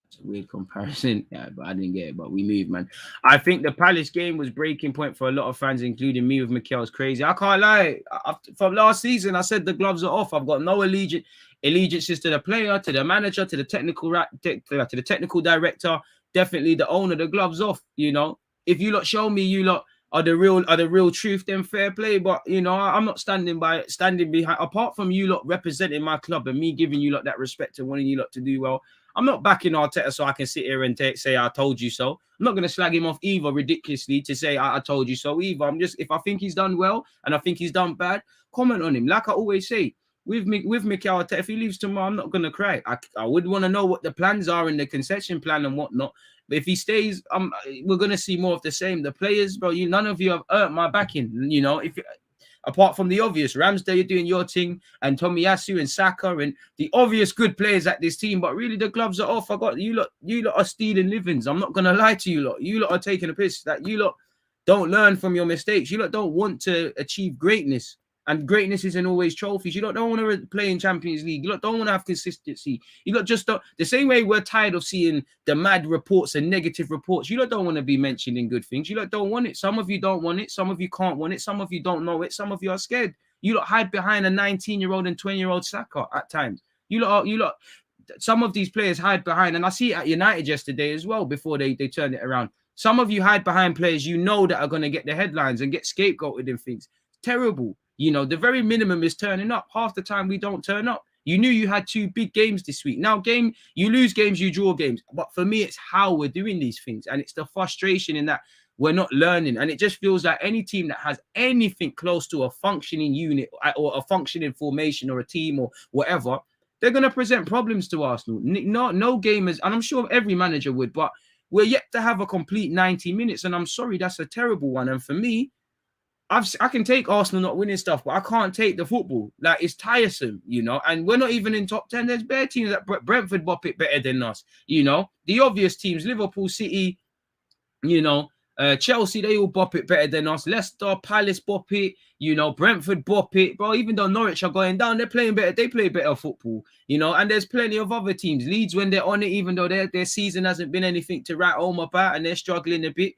It's a weird comparison. Yeah, but I didn't get it. But we moved, man. I think the Palace game was breaking point for a lot of fans, including me with Mikel. It's crazy. I can't lie. From last season, I said the gloves are off. I've got no allegiances to the player, to the manager, to the technical director. Definitely the owner. The gloves off. If you lot show me you lot are the real truth, then fair play. But I'm not standing behind. Apart from you lot representing my club and me giving you lot that respect and wanting you lot to do well, I'm not backing Arteta so I can sit here and say I told you so. I'm not going to slag him off either ridiculously to say I told you so either. I'm just, if I think he's done well and I think he's done bad, comment on him. Like I always say, with Mikel Arteta, if he leaves tomorrow, I'm not going to cry. I would want to know what the plans are in the concession plan and whatnot. But if he stays, we're going to see more of the same. The players, bro, none of you have earned my backing. Apart from the obvious, Ramsdale, you're doing your thing, and Tomiyasu and Saka and the obvious good players at this team, but really the gloves are off. I got you lot are stealing livings. I'm not gonna lie to you lot. You lot are taking a piss. That you lot don't learn from your mistakes. You lot don't want to achieve greatness. And greatness isn't always trophies. You don't want to play in Champions League. You don't want to have consistency. You just don't. The same way we're tired of seeing the mad reports and negative reports. You don't want to be mentioned in good things. You don't want it. Some of you don't want it. Some of you can't want it. Some of you don't know it. Some of you are scared. You lot hide behind a 19-year-old and 20-year-old Saka at times. You lot. Some of these players hide behind, and I see it at United yesterday as well before they turned it around. Some of you hide behind players that are going to get the headlines and get scapegoated and things. Terrible. The very minimum is turning up. Half the time we don't turn up. You knew you had 2 big games this week. Now, you lose games, you draw games. But for me, it's how we're doing these things. And it's the frustration in that we're not learning. And it just feels like any team that has anything close to a functioning unit or a functioning formation or a team or whatever, they're going to present problems to Arsenal. No gamers, and I'm sure every manager would, but we're yet to have a complete 90 minutes. And I'm sorry, that's a terrible one. And for me, I can take Arsenal not winning stuff, but I can't take the football. Like, it's tiresome, you know. And we're not even in top 10. There's bare teams that Brentford bop it better than us, you know. The obvious teams, Liverpool, City, you know, Chelsea, they all bop it better than us. Leicester, Palace bop it, you know, Brentford bop it. Bro, even though Norwich are going down, they're playing better. They play better football, you know. And there's plenty of other teams. Leeds, when they're on it, even though their season hasn't been anything to write home about and they're struggling a bit.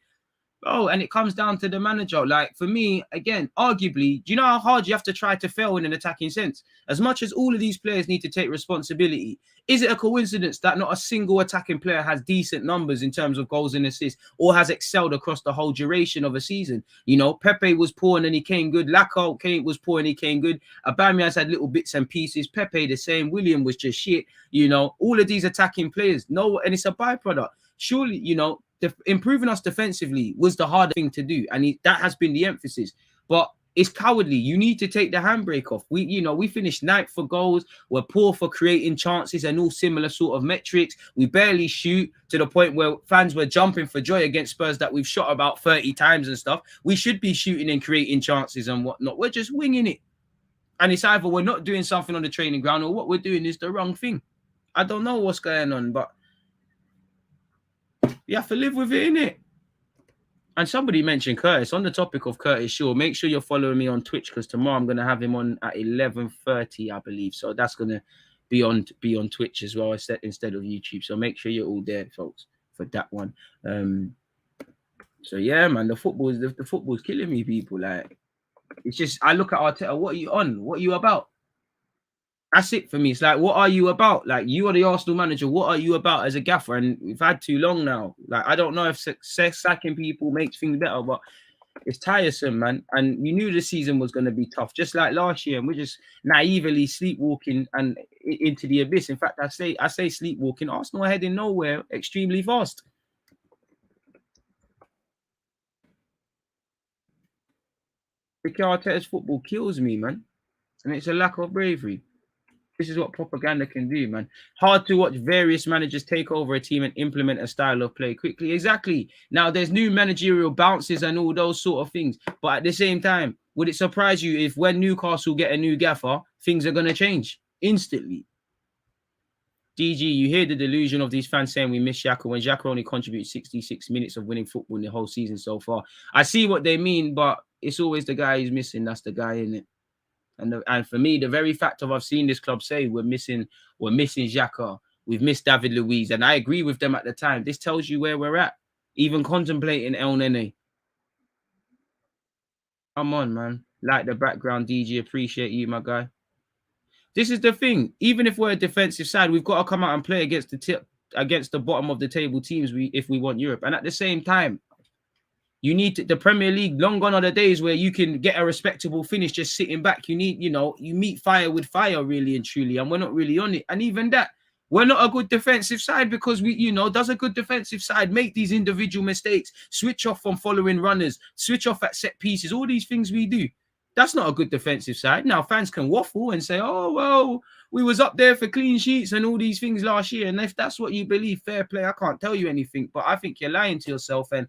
Oh, and it comes down to the manager. Like, for me, again, arguably, do you know how hard you have to try to fail in an attacking sense? As much as all of these players need to take responsibility, is it a coincidence that not a single attacking player has decent numbers in terms of goals and assists or has excelled across the whole duration of a season? You know, Pepe was poor and then he came good. Lacazette was poor and he came good. Aubameyang's had little bits and pieces. Pepe the same. William was just shit. You know, all of these attacking players, no, and it's a byproduct. Surely, you know, improving us defensively was the hard thing to do, and that has been the emphasis. But it's cowardly. You need to take the handbrake off. We finished 9th for goals. We're poor for creating chances and all similar sort of metrics. We barely shoot to the point where fans were jumping for joy against Spurs that we've shot about 30 times and stuff. We should be shooting and creating chances and whatnot. We're just winging it. And it's either we're not doing something on the training ground or what we're doing is the wrong thing. I don't know what's going on, but you have to live with it, innit? And somebody mentioned Curtis. On the topic of Curtis Shaw, make sure you're following me on Twitch because tomorrow I'm going to have him on at 11:30, I believe. So that's going to be on Twitch as well instead of YouTube. So make sure you're all there, folks, for that one. So yeah, man, the football's killing me, people. Like, it's just, I look at Arteta. What are you on? What are you about? That's it for me. It's like, what are you about? Like, you are the Arsenal manager. What are you about as a gaffer? And we've had too long now. Like, I don't know if success sacking people makes things better, but it's tiresome, man. And you knew the season was going to be tough, just like last year. And we're just naively sleepwalking and into the abyss. In fact, I say sleepwalking. Arsenal are heading nowhere extremely fast. Mikel Arteta's football kills me, man. And it's a lack of bravery. This is what propaganda can do, man. Hard to watch various managers take over a team and implement a style of play quickly. Exactly. Now, there's new managerial bounces and all those sort of things. But at the same time, would it surprise you if when Newcastle get a new gaffer, things are going to change instantly? DG, you hear the delusion of these fans saying we miss Xhaka when Xhaka only contributes 66 minutes of winning football in the whole season so far. I see what they mean, but it's always the guy who's missing. That's the guy, isn't it? And for me, the very fact of I've seen this club say we're missing Xhaka, we've missed David Luiz, and I agree with them at the time. This tells you where we're at. Even contemplating El Nene. Come on, man. Like the background, DG. Appreciate you, my guy. This is the thing. Even if we're a defensive side, we've got to come out and play against the bottom of the table teams if we want Europe. And at the same time, you need the Premier League. Long gone are the days where you can get a respectable finish just sitting back. You need, you meet fire with fire, really and truly, and we're not really on it. And even that, we're not a good defensive side because does a good defensive side make these individual mistakes, switch off from following runners, switch off at set pieces, all these things we do. That's not a good defensive side. Now, fans can waffle and say, oh, well, we was up there for clean sheets and all these things last year. And if that's what you believe, fair play, I can't tell you anything. But I think you're lying to yourself. And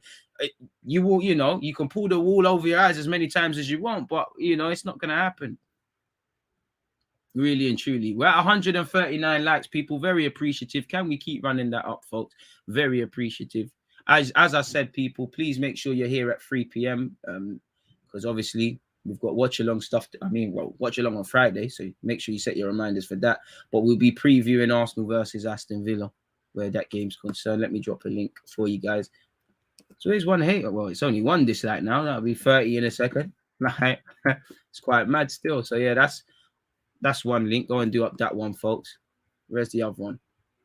you will, you can pull the wool over your eyes as many times as you want. But, it's not going to happen. Really and truly. We're at 139 likes, people. Very appreciative. Can we keep running that up, folks? Very appreciative. As I said, people, please make sure you're here at 3 p.m. Because obviously we've got watch along stuff. Watch along on Friday. So make sure you set your reminders for that. But we'll be previewing Arsenal versus Aston Villa, where that game's concerned. Let me drop a link for you guys. So there's one hater. Well, it's only one dislike now. That'll be 30 in a second. It's quite mad still. So yeah, that's one link. Go and do up that one, folks. Where's the other one?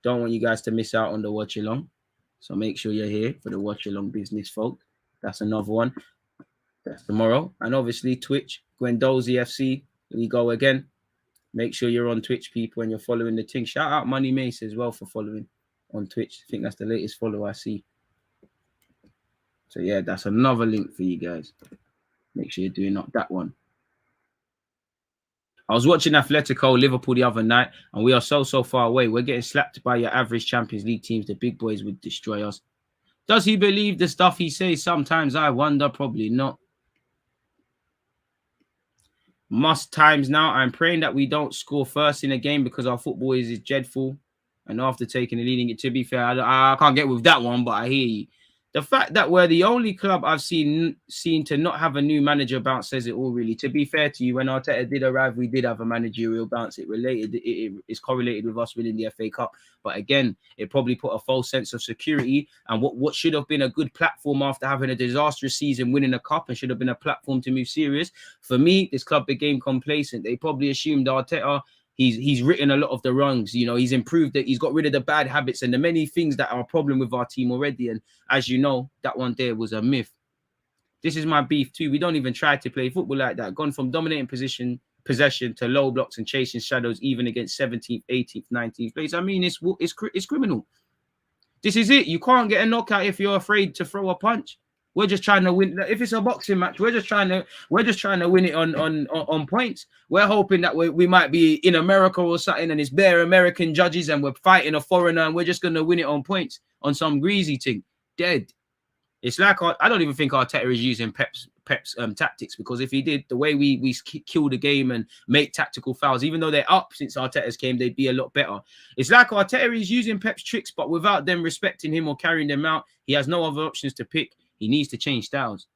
Don't want you guys to miss out on the watch along. So make sure you're here for the watch along business, folks. That's another one. That's tomorrow. And obviously Twitch, Gwendolzi FC. Here we go again. Make sure you're on Twitch, people, and you're following the thing. Shout out Money Mace as well for following on Twitch. I think that's the latest follower I see. So yeah, that's another link for you guys. Make sure you're doing up that one. I was watching Atletico Liverpool the other night, and we are so far away. We're getting slapped by your average Champions League teams. The big boys would destroy us. Does he believe the stuff he says? Sometimes I wonder. Probably not. Must times now. I'm praying that we don't score first in a game because our football is dreadful. And after taking the leading, to be fair, I can't get with that one, but I hear you. The fact that we're the only club I've seen to not have a new manager bounce says it all, really. To be fair to you, when Arteta did arrive, we did have a managerial bounce. It is correlated with us winning the FA Cup. But again, it probably put a false sense of security. And what should have been a good platform after having a disastrous season, winning a cup, and should have been a platform to move serious. For me, this club became complacent. They probably assumed Arteta, he's written a lot of the wrongs. You know, he's improved it. He's got rid of the bad habits and the many things that are a problem with our team already. And as you know, that one there was a myth. This is my beef too. We don't even try to play football like that. Gone from dominating possession to low blocks and chasing shadows, even against 17th, 18th, 19th place. I mean, it's criminal. This is it. You can't get a knockout if you're afraid to throw a punch. We're just trying to win. If it's a boxing match, we're just trying to win it on points. We're hoping that we might be in America or something, and it's bare American judges, and we're fighting a foreigner, and we're just gonna win it on points on some greasy thing. Dead. It's like I don't even think Arteta is using Pep's tactics, because if he did, the way we kill the game and make tactical fouls, even though they're up since Arteta's came, they'd be a lot better. It's like Arteta is using Pep's tricks, but without them respecting him or carrying them out. He has no other options to pick. He needs to change styles.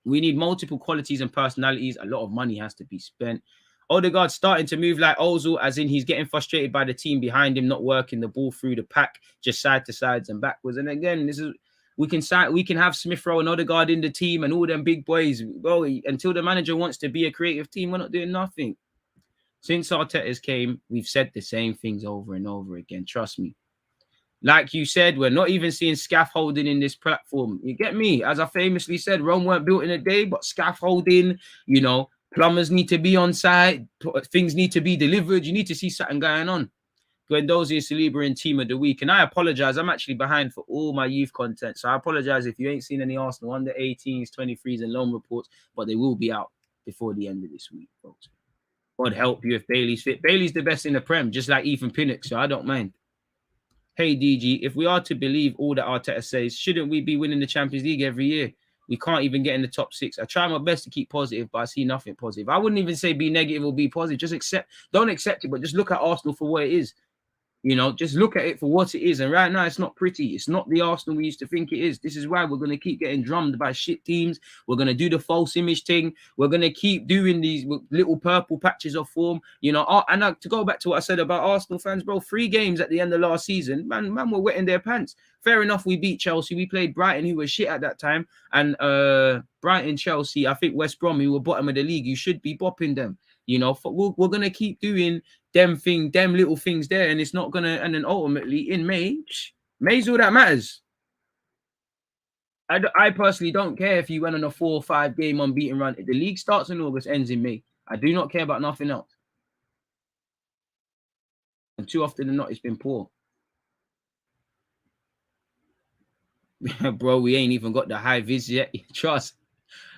We need multiple qualities and personalities. A lot of money has to be spent. Odegaard's starting to move like Ozil, as in he's getting frustrated by the team behind him not working the ball through the pack, just side to sides and backwards. And again, this is we can have Smith Rowe and Odegaard in the team and all them big boys. Well, until the manager wants to be a creative team, we're not doing nothing. Since Arteta's came, we've said the same things over and over again. Trust me. Like you said, we're not even seeing scaffolding in this platform. You get me? As I famously said, Rome weren't built in a day, but scaffolding, you know, plumbers need to be on site. Things need to be delivered. You need to see something going on. Guendouzi is Saliba in Team of the Week. And I apologize. I'm actually behind for all my youth content. So I apologize if you ain't seen any Arsenal under 18s, 23s, and loan reports, but they will be out before the end of this week, folks. God help you if Bailey's fit. Bailey's the best in the Prem, just like Ethan Pinnock, so I don't mind. Hey, DG, if we are to believe all that Arteta says, shouldn't we be winning the Champions League every year? We can't even get in the top 6. I try my best to keep positive, but I see nothing positive. I wouldn't even say be negative or be positive. Just don't accept it, but just look at Arsenal for what it is. You know, just look at it for what it is. And right now, it's not pretty. It's not the Arsenal we used to think it is. This is why we're going to keep getting drummed by shit teams. We're going to do the false image thing. We're going to keep doing these little purple patches of form. You know, and to go back to what I said about Arsenal fans, bro, 3 games at the end of last season, man were wetting their pants. Fair enough, we beat Chelsea. We played Brighton, who was shit at that time. And Brighton, Chelsea, I think West Brom, who were bottom of the league, you should be bopping them. You know, we're going to keep doing them little things there, and it's not going to, and then ultimately in May's all that matters. I personally don't care if you went on a 4 or 5 game unbeaten run. The league starts in August, ends in May. I do not care about nothing else. And too often than not, it's been poor. Bro, we ain't even got the high vis yet. Trust.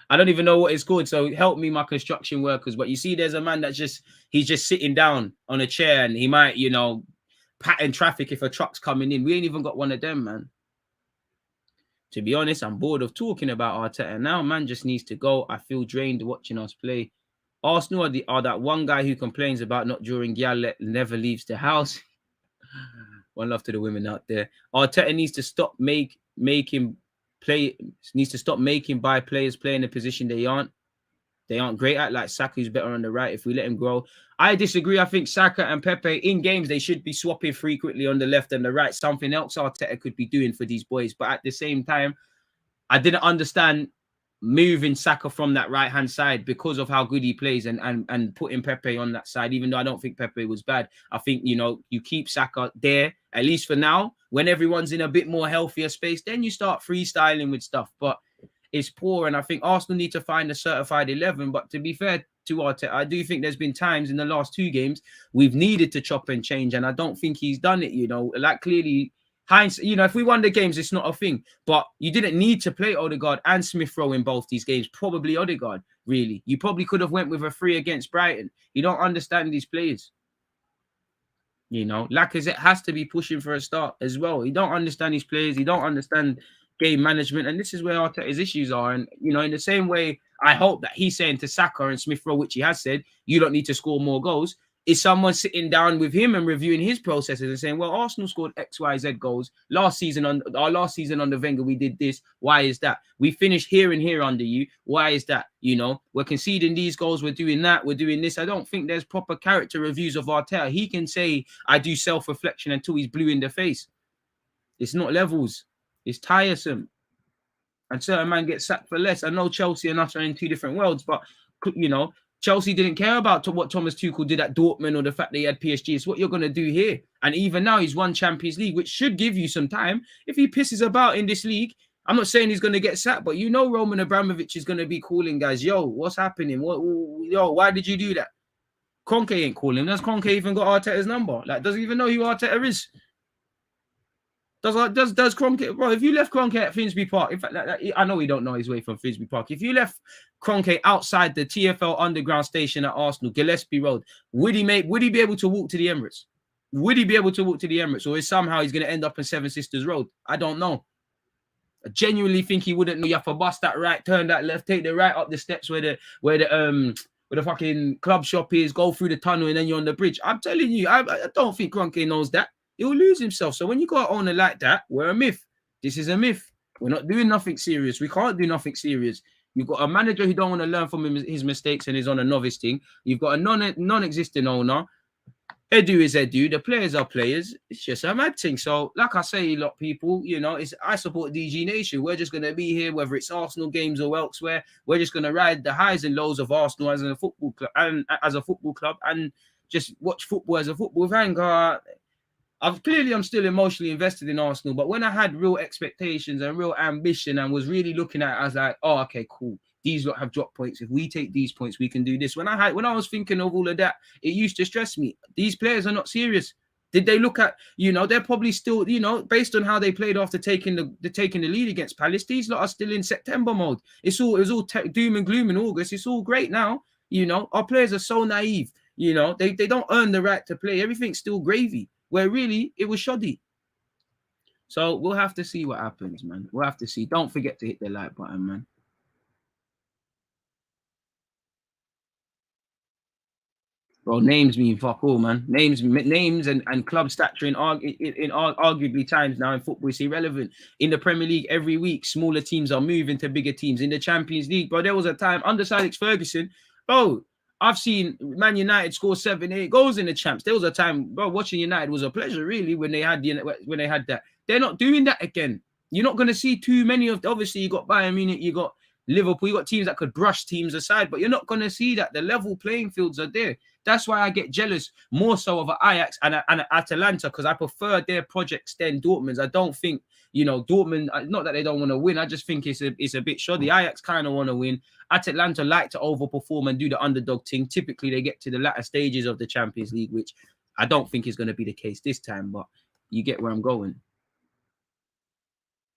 I don't even know what it's called. So help me, my construction workers. But you see, there's a man he's just sitting down on a chair, and he might, you know, pattern traffic if a truck's coming in. We ain't even got one of them, man. To be honest, I'm bored of talking about Arteta now. Man just needs to go. I feel drained watching us play. Arsenal are that one guy who complains about not drawing Gyal never leaves the house. One love to the women out there. Arteta needs to stop making by players play in a position they aren't great at, like Saka, who's better on the right if we let him grow. I disagree. I think Saka and Pepe in games, they should be swapping frequently on the left and the right. Something else Arteta could be doing for these boys. But at the same time, I didn't understand moving Saka from that right-hand side because of how good he plays and putting Pepe on that side, even though I don't think Pepe was bad. I think, you know, you keep Saka there, at least for now. When everyone's in a bit more healthier space, then you start freestyling with stuff. But it's poor, and I think Arsenal need to find a certified 11. But to be fair to Arteta, I do think there's been times in the last 2 games we've needed to chop and change, and I don't think he's done it, you know. Like, clearly, Heinz, you know, if we won the games, it's not a thing. But you didn't need to play Odegaard and Smith Rowe in both these games. Probably Odegaard, really. You probably could have went with a 3 against Brighton. You don't understand these players. You know, Lacazette has to be pushing for a start as well. You don't understand his players. You don't understand game management, and this is where Arteta's issues are. And you know, in the same way, I hope that he's saying to Saka and Smith Rowe, which he has said, you don't need to score more goals. Is someone sitting down with him and reviewing his processes and saying, well, Arsenal scored X, Y, Z goals last season on the Wenger, we did this. Why is that? We finished here and here under you. Why is that? You know, we're conceding these goals, we're doing that, we're doing this. I don't think there's proper character reviews of Arteta. He can say, I do self-reflection until he's blue in the face. It's not levels. It's tiresome. And certain man get sacked for less. I know Chelsea and us are in two different worlds, but, you know, Chelsea didn't care about what Thomas Tuchel did at Dortmund or the fact that he had PSG. It's what you're going to do here. And even now, he's won Champions League, which should give you some time. If he pisses about in this league, I'm not saying he's going to get sacked, but you know Roman Abramovich is going to be calling guys, yo, what's happening? Yo, why did you do that? Kroenke ain't calling. Does Kroenke even got Arteta's number? Like, doesn't even know who Arteta is. Does Kroenke, bro, if you left Kroenke at Finsbury Park, in fact, I know he don't know his way from Finsbury Park. If you left Kroenke outside the TfL underground station at Arsenal, Gillespie Road, would he be able to walk to the Emirates? Would he be able to walk to the Emirates? Or is somehow he's going to end up in Seven Sisters Road? I don't know. I genuinely think he wouldn't know. You have to bust that right, turn that left, take the right up the steps where the fucking club shop is, go through the tunnel, and then you're on the bridge. I'm telling you, I don't think Kroenke knows that. He'll lose himself. So when you got an owner like that, we're a myth. This is a myth. We're not doing nothing serious. We can't do nothing serious. You've got a manager who don't want to learn from his mistakes and is on a novice thing. You've got a non-existing owner. Edu is Edu. The players are players. It's just a mad thing. So, like I say, a lot of people, you know, I support DG Nation. We're just going to be here, whether it's Arsenal games or elsewhere. We're just going to ride the highs and lows of Arsenal as a football club and just watch football as a football fan. I'm still emotionally invested in Arsenal, but when I had real expectations and real ambition and was really looking at it, I was like, oh, okay, cool. These lot have drop points. If we take these points, we can do this. When I was thinking of all of that, it used to stress me. These players are not serious. Did they look at, you know, they're probably still, you know, based on how they played after taking the lead against Palace, these lot are still in September mode. It was all doom and gloom in August. It's all great now. You know, our players are so naive. You know, they don't earn the right to play. Everything's still gravy. Where really it was shoddy. So we'll have to see what happens, man. We'll have to see. Don't forget to hit the like button, man. Bro, names mean fuck all, man. Names and club stature in arguably times now in football is irrelevant. In the Premier League, every week, smaller teams are moving to bigger teams. In the Champions League, bro, there was a time under Sir Alex Ferguson, bro, I've seen Man United score 7-8 goals in the champs. There was a time, bro, watching United was a pleasure, really, when they had that. They're not doing that again. You're not going to see too many of. Obviously, you got Bayern Munich, you got Liverpool, you got teams that could brush teams aside, but you're not going to see that. The level playing fields are there. That's why I get jealous more so of Ajax and Atalanta, because I prefer their projects than Dortmund's. I don't think, you know, Dortmund, not that they don't want to win. I just think it's a bit shoddy. Ajax kind of want to win. Atalanta like to overperform and do the underdog thing. Typically, they get to the latter stages of the Champions League, which I don't think is going to be the case this time, but you get where I'm going.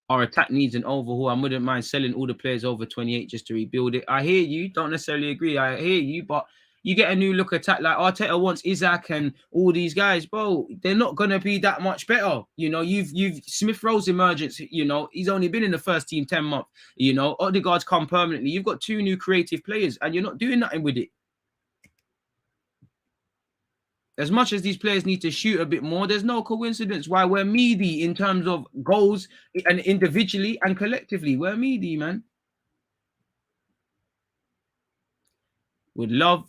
Our attack needs an overhaul. I wouldn't mind selling all the players over 28 just to rebuild it. I hear you. Don't necessarily agree. I hear you, but you get a new look attack like Arteta wants Isaac and all these guys, bro. They're not gonna be that much better. You know, you've Smith Rowe's emergence. You know, he's only been in the first team 10 months. You know, Odegaard's come permanently. You've got two new creative players, and you're not doing nothing with it. As much as these players need to shoot a bit more, there's no coincidence why we're meaty in terms of goals and individually and collectively. We're meaty, man. Would love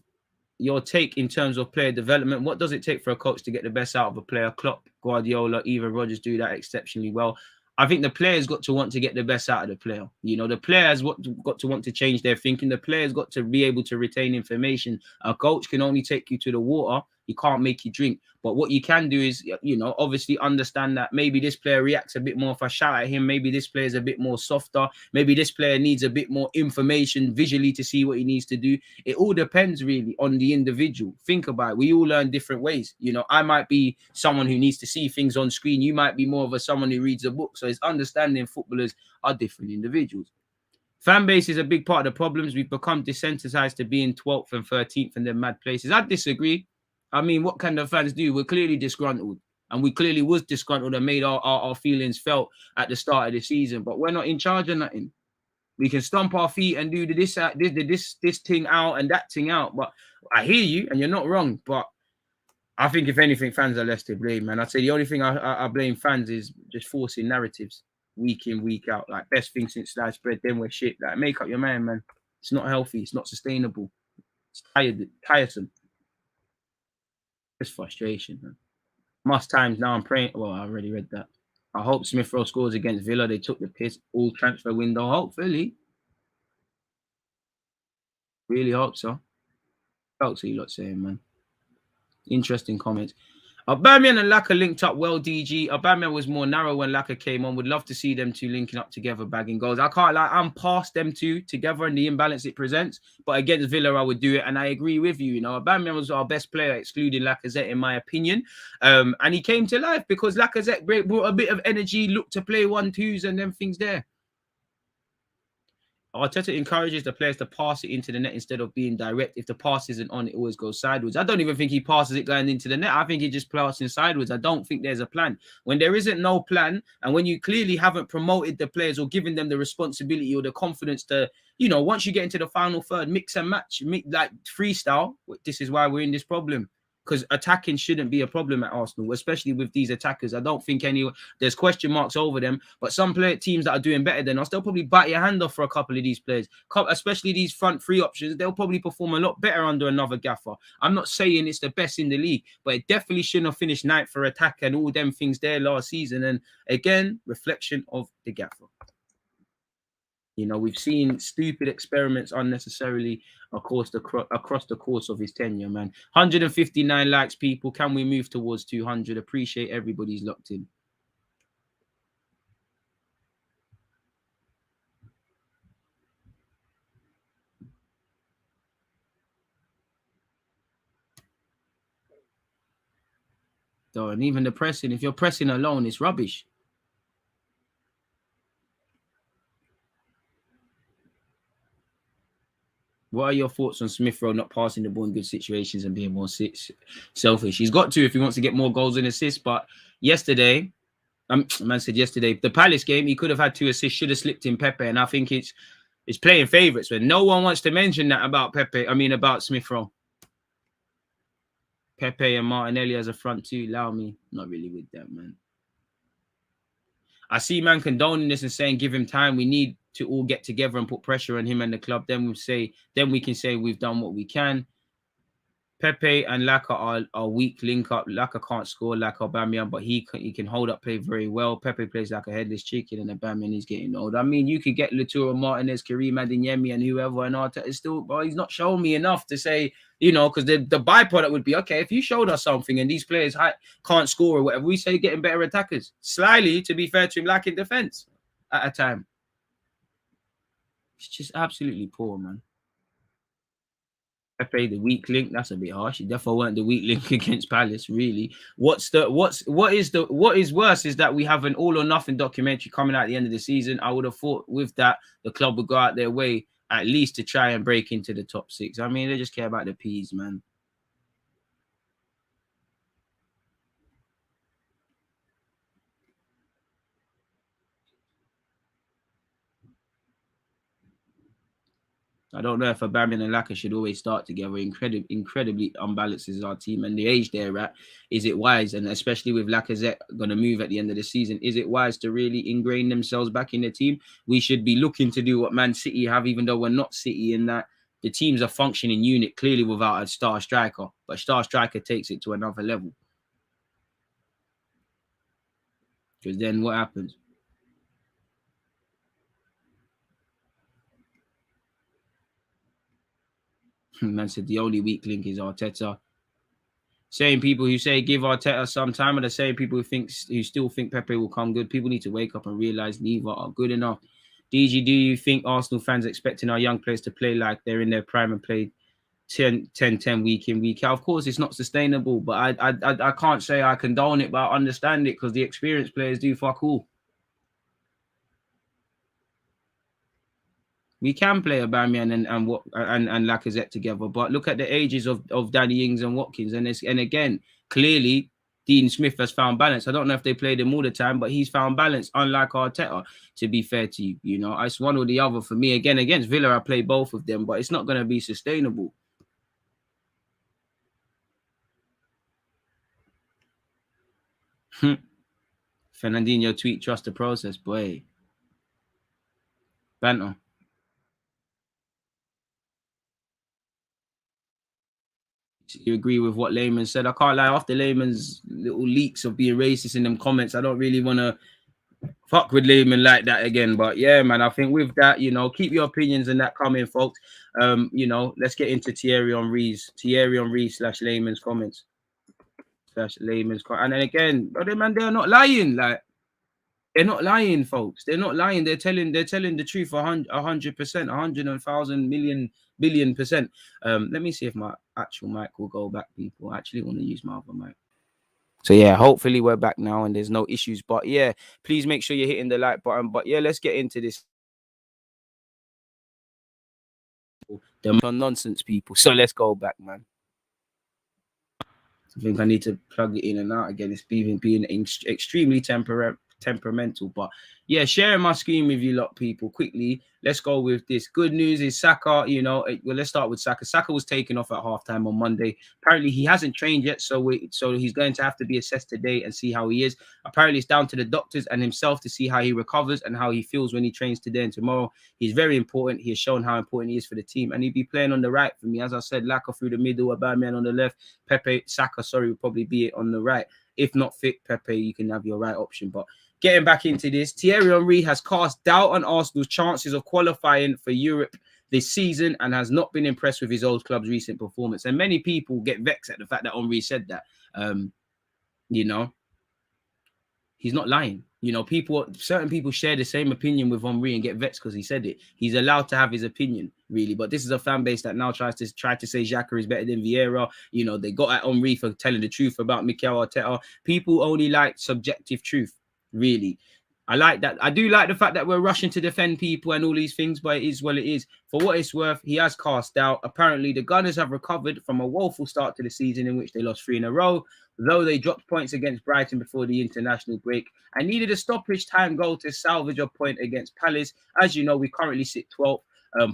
your take in terms of player development. What does it take for a coach to get the best out of a player? Klopp, Guardiola, even Rodgers do that exceptionally well. I think the players got to want to get the best out of the player. You know, the players got to want to change their thinking. The players got to be able to retain information. A coach can only take you to the water. He can't make you drink. But what you can do is, you know, obviously understand that maybe this player reacts a bit more if I shout at him. Maybe this player is a bit more softer. Maybe this player needs a bit more information visually to see what he needs to do. It all depends really on the individual. Think about it. We all learn different ways. You know, I might be someone who needs to see things on screen. You might be more of someone who reads a book. So it's understanding footballers are different individuals. Fan base is a big part of the problems. We've become desensitized to being 12th and 13th in their mad places. I disagree. I mean, what can the fans do? We're clearly disgruntled. And we clearly was disgruntled and made our feelings felt at the start of the season. But we're not in charge of nothing. We can stomp our feet and do this thing out and that thing out. But I hear you, and you're not wrong. But I think if anything, fans are less to blame, man. I'd say the only thing I blame fans is just forcing narratives week in, week out. Like, best thing since sliced bread, then we're shit. Like, make up your mind, man. It's not healthy. It's not sustainable. It's tiresome. It's frustration, man. Must times now I'm praying. Well, I already read that. I hope Smith Rowe scores against Villa. They took the piss all transfer window. Hopefully. Really hope so. Felt so you lot saying, man. Interesting comments. Aubameyang and Laka linked up well, DG. Aubameyang was more narrow when Laka came on. Would love to see them two linking up together, bagging goals. I can't lie, I'm past them two together and the imbalance it presents. But against Villa, I would do it. And I agree with you. You know, Aubameyang was our best player, excluding Lacazette, in my opinion. And he came to life because Lacazette brought a bit of energy, looked to play 1-2s and then things there. Arteta encourages the players to pass it into the net instead of being direct. If the pass isn't on, it always goes sideways. I don't even think he passes it going into the net. I think he just passes sideways. I don't think there's a plan. When there isn't no plan, and when you clearly haven't promoted the players or given them the responsibility or the confidence to, you know, once you get into the final third, mix and match, like freestyle, this is why we're in this problem. Because attacking shouldn't be a problem at Arsenal, especially with these attackers. I don't think there's question marks over them. But some teams that are doing better than us, they'll probably bite your hand off for a couple of these players. Especially these front three options, they'll probably perform a lot better under another gaffer. I'm not saying it's the best in the league, but it definitely shouldn't have finished ninth for attack and all them things there last season. And again, reflection of the gaffer. You know, we've seen stupid experiments unnecessarily across the course of his tenure, man. 159 likes, people. Can we move towards 200? Appreciate everybody's locked in. So, and even the pressing, if you're pressing alone, it's rubbish. What are your thoughts on Smith Rowe not passing the ball in good situations and being more selfish? He's got to if he wants to get more goals and assists. But yesterday, man said yesterday, the Palace game, he could have had 2 assists, should have slipped in Pepe. And I think it's playing favourites, but no one wants to mention that about Pepe. I mean, about Smith Rowe. Pepe and Martinelli as a front two. Allow me. Not really with that, man. I see man condoning this and saying give him time. We need to all get together and put pressure on him and the club. Then we can say we've done what we can. Pepe and Laka are weak link up. Laka can't score like Aubameyang, but he can hold up play very well. Pepe plays like a headless chicken, and Aubameyang is getting old. I mean, you could get Lautaro Martinez, Karim Adeyemi, and whoever, and Arteta is still, but he's not showing me enough to say, you know, because the byproduct would be, okay, if you showed us something and these players can't score or whatever, we say getting better attackers. Slyly, to be fair to him, lacking defense at a time. It's just absolutely poor, man. Pepe, the weak link, that's a bit harsh. He definitely weren't the weak link against Palace, really. What is worse is that we have an all or nothing documentary coming out at the end of the season. I would have thought with that the club would go out their way at least to try and break into the top 6. I mean, they just care about the P's, man. I don't know if Aubameyang and Laka should always start together. Incredibly unbalances our team, and the age they're at. Is it wise, and especially with Lacazette going to move at the end of the season, is it wise to really ingrain themselves back in the team? We should be looking to do what Man City have, even though we're not City, in that the team's a functioning unit, clearly without a star striker. But star striker takes it to another level. Because then what happens? Man said the only weak link is Arteta. Same people who say give Arteta some time are the same people who still think Pepe will come good. People need to wake up and realize neither are good enough. DG, do you think Arsenal fans expecting our young players to play like they're in their prime and play 10 week in, week out? Of course, it's not sustainable, but I can't say I condone it, but I understand it because the experienced players do fuck all. We can play Aubameyang and Lacazette together, but look at the ages of Danny Ings and Watkins, and again, clearly Dean Smith has found balance. I don't know if they played him all the time, but he's found balance, unlike Arteta, to be fair to you. You know, it's one or the other for me. Again, against Villa, I play both of them, but it's not going to be sustainable. Fernandinho tweet, trust the process, boy. Banter. You agree with what Lehmann said? I can't lie, after Lehmann's little leaks of being racist in them comments, I don't really want to fuck with Lehmann like that again. But yeah, man, I think with that, you know, keep your opinions and that coming, folks. You know, let's get into Thierry Henry's / Lehmann's comments. And then again, brother, man, they're not lying. Like, they're not lying, folks. They're not lying. They're telling the truth 100%, 100,000 million billion percent. Let me see if my actual mic will go back, people. I actually want to use my other mic. So yeah, hopefully we're back now and there's no issues. But yeah, please make sure you're hitting the like button. But yeah, let's get into this. Them nonsense, people. So let's go back, man. I think I need to plug it in and out again. It's being extremely temperamental. But yeah, sharing my screen with you lot, people. Quickly, let's go with this. Good news is Saka, you know, well, let's start with Saka. Saka was taken off at halftime on Monday. Apparently he hasn't trained yet, so he's going to have to be assessed today and see how he is. Apparently it's down to the doctors and himself to see how he recovers and how he feels when he trains today and tomorrow. He's very important. He has shown how important he is for the team, and he'd be playing on the right for me. As I said, Laka through the middle, Aubameyang on the left, Saka would probably be it on the right. If not fit, Pepe, you can have your right option. But getting back into this, Thierry Henry has cast doubt on Arsenal's chances of qualifying for Europe this season and has not been impressed with his old club's recent performance. And many people get vexed at the fact that Henry said that. You know, he's not lying. You know, certain people share the same opinion with Henry and get vexed because he said it. He's allowed to have his opinion, really. But this is a fan base that now tries to say Xhaka is better than Vieira. You know, they got at Henry for telling the truth about Mikel Arteta. People only like subjective truth, really. I like that. I do like the fact that we're rushing to defend people and all these things, but it is what it is. For what it's worth, he has cast doubt. Apparently, the Gunners have recovered from a woeful start to the season in which they lost 3 in a row, though they dropped points against Brighton before the international break and needed a stoppage time goal to salvage a point against Palace. As you know, we currently sit 12th,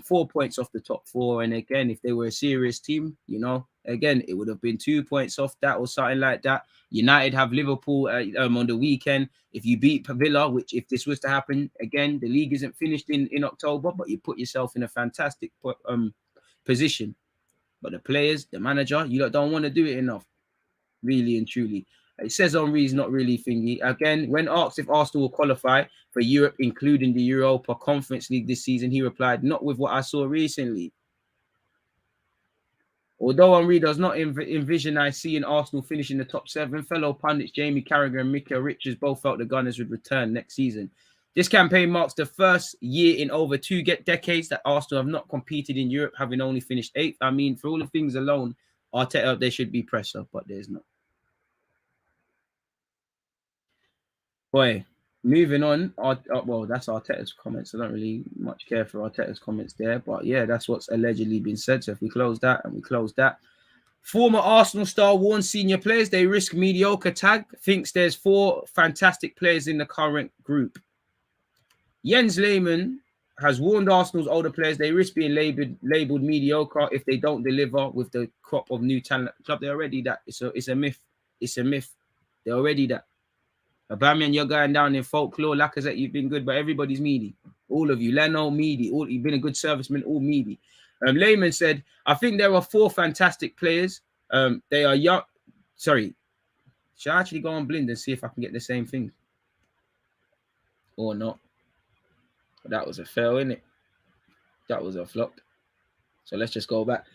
4 points off the top 4. And again, if they were a serious team, you know, again, it would have been 2 points off that or something like that. United have Liverpool on the weekend. If you beat Villa, which if this was to happen, again, the league isn't finished in October, but you put yourself in a fantastic position. But the players, the manager, you don't want to do it enough, really and truly. It says Henry's not really thingy. Again, when asked if Arsenal will qualify for Europe, including the Europa Conference League this season, he replied, "Not with what I saw recently." Although Henry does not envision seeing Arsenal finish in the top 7, fellow pundits Jamie Carragher and Mikel Richards both felt the Gunners would return next season. This campaign marks the first year in over 2 decades that Arsenal have not competed in Europe, having only finished 8th. I mean, for all the things alone, Arteta, there should be pressure, but there's not. Boy, moving on. Well, that's Arteta's comments. I don't really much care for Arteta's comments there, but yeah, that's what's allegedly been said. So if we close that and we close that. Former Arsenal star warns senior players they risk mediocre tag, thinks there's 4 fantastic players in the current group. Jens Lehmann has warned Arsenal's older players they risk being labelled mediocre if they don't deliver with the crop of new talent at the club. They're already that. It's a myth. It's a myth. They're already that. Aubameyang, you're going down in folklore. Lacazette, you've been good, but everybody's meaty. All of you. Leno, meaty. You've been a good serviceman, all meaty. Lehmann said, I think there are 4 fantastic players. They are young. Sorry. Should I actually go on Blind and see if I can get the same thing? Or not? But that was a fail, innit? That was a flop. So let's just go back.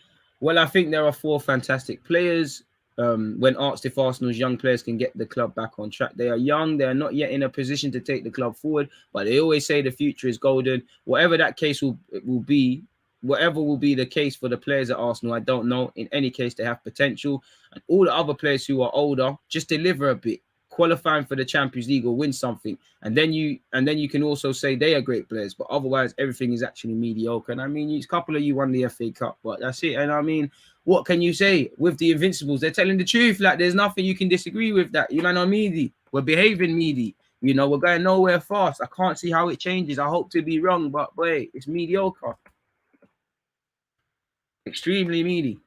Well, I think there are 4 fantastic players. When asked if Arsenal's young players can get the club back on track, they are young. They are not yet in a position to take the club forward, but they always say the future is golden. Whatever that case will be, whatever will be the case for the players at Arsenal, I don't know. In any case, they have potential. And all the other players who are older, just deliver a bit qualifying for the Champions League or win something, and then you can also say they are great players, but otherwise everything is actually mediocre. And I mean, a couple of you won the FA Cup, but that's it. And I mean, what can you say with the Invincibles? They're telling the truth. Like, there's nothing you can disagree with that. You know what I mean? We're behaving meaty. You know, we're going nowhere fast. I can't see how it changes. I hope to be wrong, but boy, it's mediocre. Extremely meaty.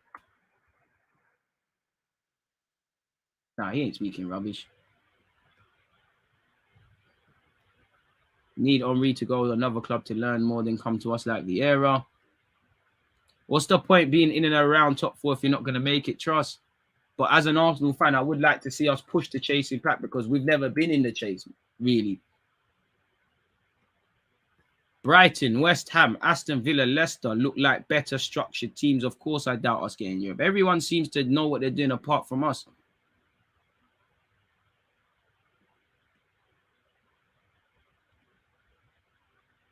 Nah, he ain't speaking rubbish. Need Henry to go to another club to learn more than come to us like the era. What's the point being in and around top 4 if you're not going to make it? Trust. But as an Arsenal fan, I would like to see us push the chasing pack because we've never been in the chase, really. Brighton, West Ham, Aston Villa, Leicester look like better structured teams. Of course, I doubt us getting Europe. Everyone seems to know what they're doing apart from us.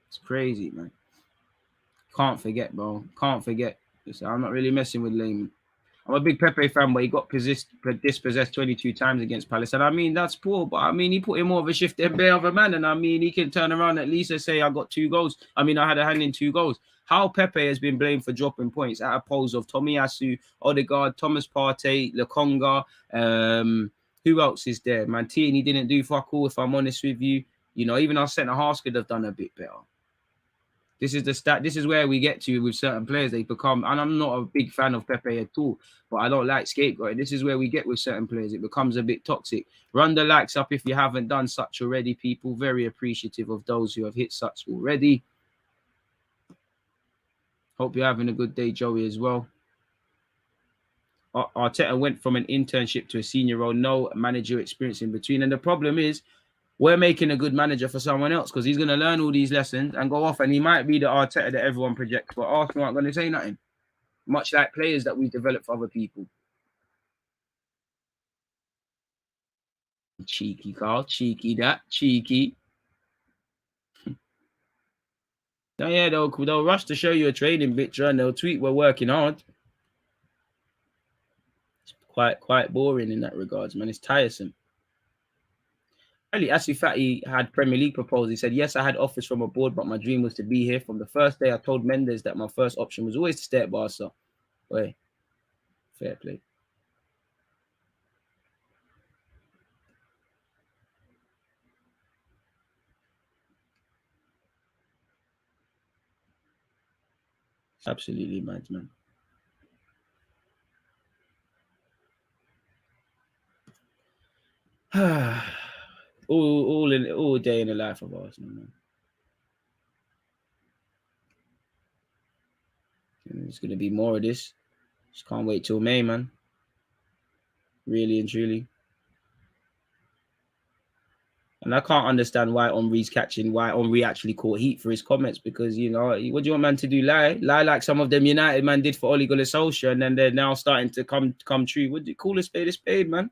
It's crazy, man. Can't forget, bro. Can't forget. Listen, I'm not really messing with Lehmann. I'm a big Pepe fan, but he got dispossessed 22 times against Palace. And I mean, that's poor, but I mean, he put in more of a shift than every other man. And I mean, he can turn around at least and say, I got 2 goals. I mean, I had a hand in 2 goals. How Pepe has been blamed for dropping points at opposed of Tomiyasu, Odegaard, Thomas Partey, Lokonga. Who else is there? Mantini didn't do fuck all, if I'm honest with you. You know, even our centre-halves could have done a bit better. This is the stat. This is where we get to with certain players. They become, and I'm not a big fan of Pepe at all, but I don't like scapegoating. This is where we get with certain players. It becomes a bit toxic. Run the likes up if you haven't done such already, people. Very appreciative of those who have hit such already. Hope you're having a good day, Joey, as well. Arteta went from an internship to a senior role. No manager experience in between. And the problem is, we're making a good manager for someone else because he's going to learn all these lessons and go off, and he might be the Arteta that everyone projects, but Arsenal aren't going to say nothing. Much like players that we develop for other people. Cheeky, Carl. Cheeky, that. Cheeky. Oh, yeah, they'll rush to show you a training picture and they'll tweet we're working hard. It's quite boring in that regards, man. It's tiresome. Ali Asifati had Premier League proposals. He said, yes, I had offers from abroad, but my dream was to be here. From the first day, I told Mendes that my first option was always to stay at Barca. Wait, fair play. It's absolutely mad, man. all day in the life of Arsenal, man. And there's going to be more of this. Just can't wait till May, man. Really and truly. And I can't understand why Henry actually caught heat for his comments because, you know, what do you want man to do? Lie like some of them United man did for Ole Gunnar Solskjaer, and then they're now starting to come true. What do you call a spade, man?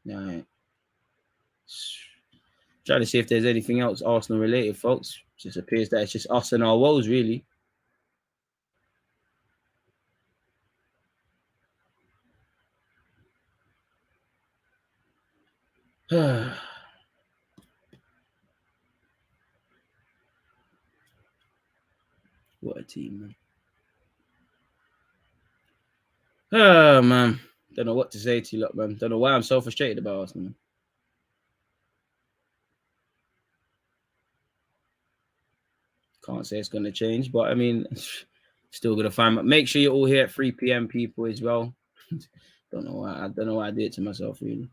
Nah. Trying to see if there's anything else Arsenal related, folks. Just appears that it's just us and our woes, really. What a team, man. Oh, man. Don't know what to say to you, lot, man. Don't know why I'm so frustrated about Arsenal. Can't say it's going to change, but I mean, still going to find. Make sure you're all here at 3 p.m. people as well. Don't know why I did it to myself, really.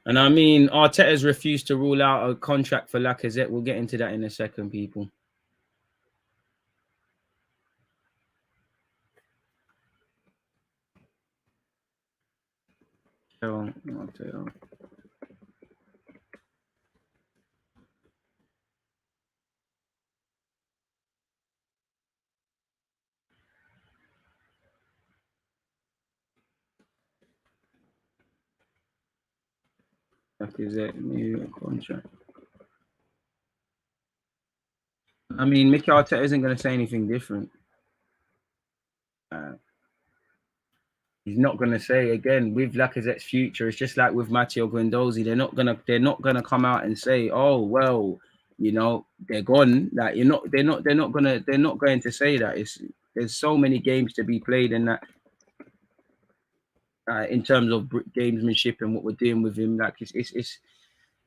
And I mean, Arteta's refused to rule out a contract for Lacazette. We'll get into that in a second, people. I'll tell you. Lacazette new contract. I mean, Mikel Arteta isn't going to say anything different. He's not going to say again with Lacazette's future. It's just like with Matteo Guendouzi. They're not gonna come out and say, oh well, you know, they're gone. Like they're not going to say that. There's so many games to be played in that. In terms of gamesmanship and what we're doing with him, like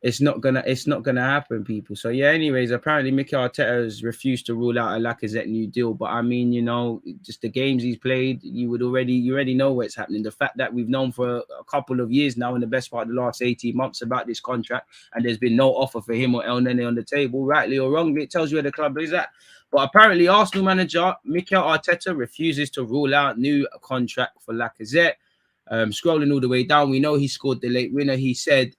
it's not gonna happen, people. So yeah, anyways, apparently Mikel Arteta has refused to rule out a Lacazette new deal. But I mean, you know, just the games he's played, you already know what's happening. The fact that we've known for a couple of years now, in the best part of the last 18 months, about this contract, and there's been no offer for him or El Nene on the table, rightly or wrongly, it tells you where the club is at. But apparently, Arsenal manager Mikel Arteta refuses to rule out new contract for Lacazette. Scrolling all the way down, we know he scored the late winner. He said,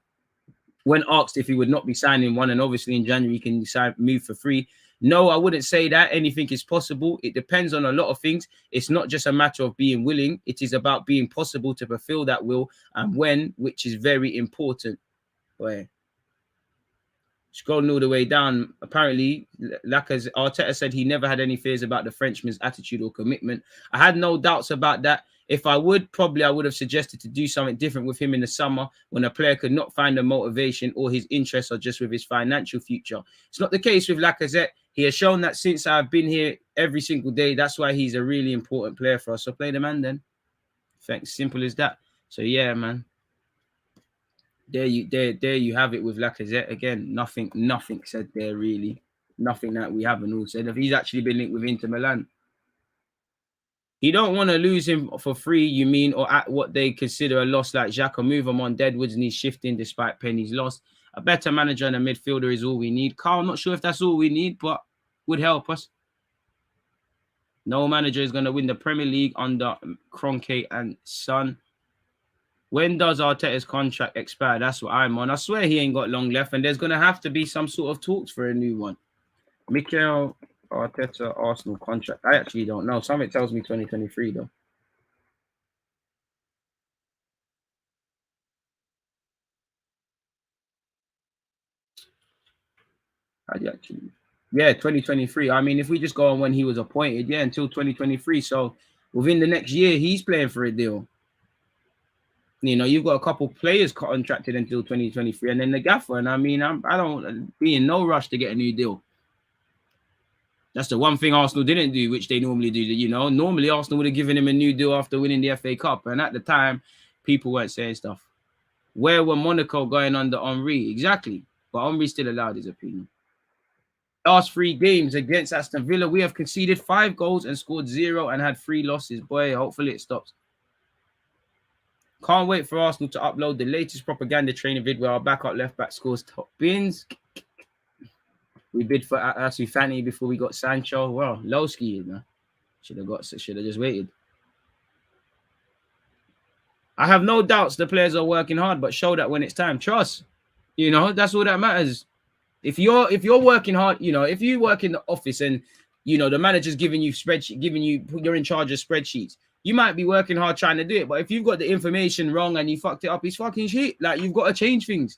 when asked if he would not be signing one, and obviously in January he can move for free. No, I wouldn't say that. Anything is possible. It depends on a lot of things. It's not just a matter of being willing. It is about being possible to fulfill that will, and when, which is very important. Boy. Scrolling all the way down, apparently, Arteta said he never had any fears about the Frenchman's attitude or commitment. I had no doubts about that. If I would have suggested to do something different with him in the summer when a player could not find the motivation or his interests are just with his financial future. It's not the case with Lacazette. He has shown that since I've been here every single day. That's why he's a really important player for us. So play the man then. Thanks. Simple as that. So yeah, man. There you have it with Lacazette again. Nothing said there really. Nothing that we haven't all said. If he's actually been linked with Inter Milan, you don't want to lose him for free, you mean, or at what they consider a loss like Xhaka. Move him on. Deadwood's needs shifting despite Penny's loss. A better manager and a midfielder is all we need. Carl, I'm not sure if that's all we need, but would help us. No manager is going to win the Premier League under Kroenke and Son. When does Arteta's contract expire? That's what I'm on. I swear he ain't got long left, and there's going to have to be some sort of talks for a new one. Mikel Arteta Arsenal contract. I actually don't know. Something tells me 2023 though. Yeah, 2023. I mean, if we just go on when he was appointed, yeah, until 2023. So within the next year, he's playing for a deal. You know, you've got a couple players contracted until 2023, and then the gaffer. And I mean, I don't be in no rush to get a new deal. That's the one thing Arsenal didn't do, which they normally do. You know, normally Arsenal would have given him a new deal after winning the FA Cup, and at the time, people weren't saying stuff. Where were Monaco going under Henry? Exactly, but Henry still allowed his opinion. Last 3 games against Aston Villa, we have conceded 5 goals and scored 0 and had 3 losses. Boy, hopefully it stops. Can't wait for Arsenal to upload the latest propaganda training vid where our backup left back scores top bins. We bid for Asu Fani before we got Sancho. Well, low ski, man. Should have just waited. I have no doubts the players are working hard, but show that when it's time. Trust. You know, that's all that matters. If you're working hard, you know, if you work in the office and you know the manager's giving you you're in charge of spreadsheets, you might be working hard trying to do it. But if you've got the information wrong and you fucked it up, it's fucking shit. Like, you've got to change things.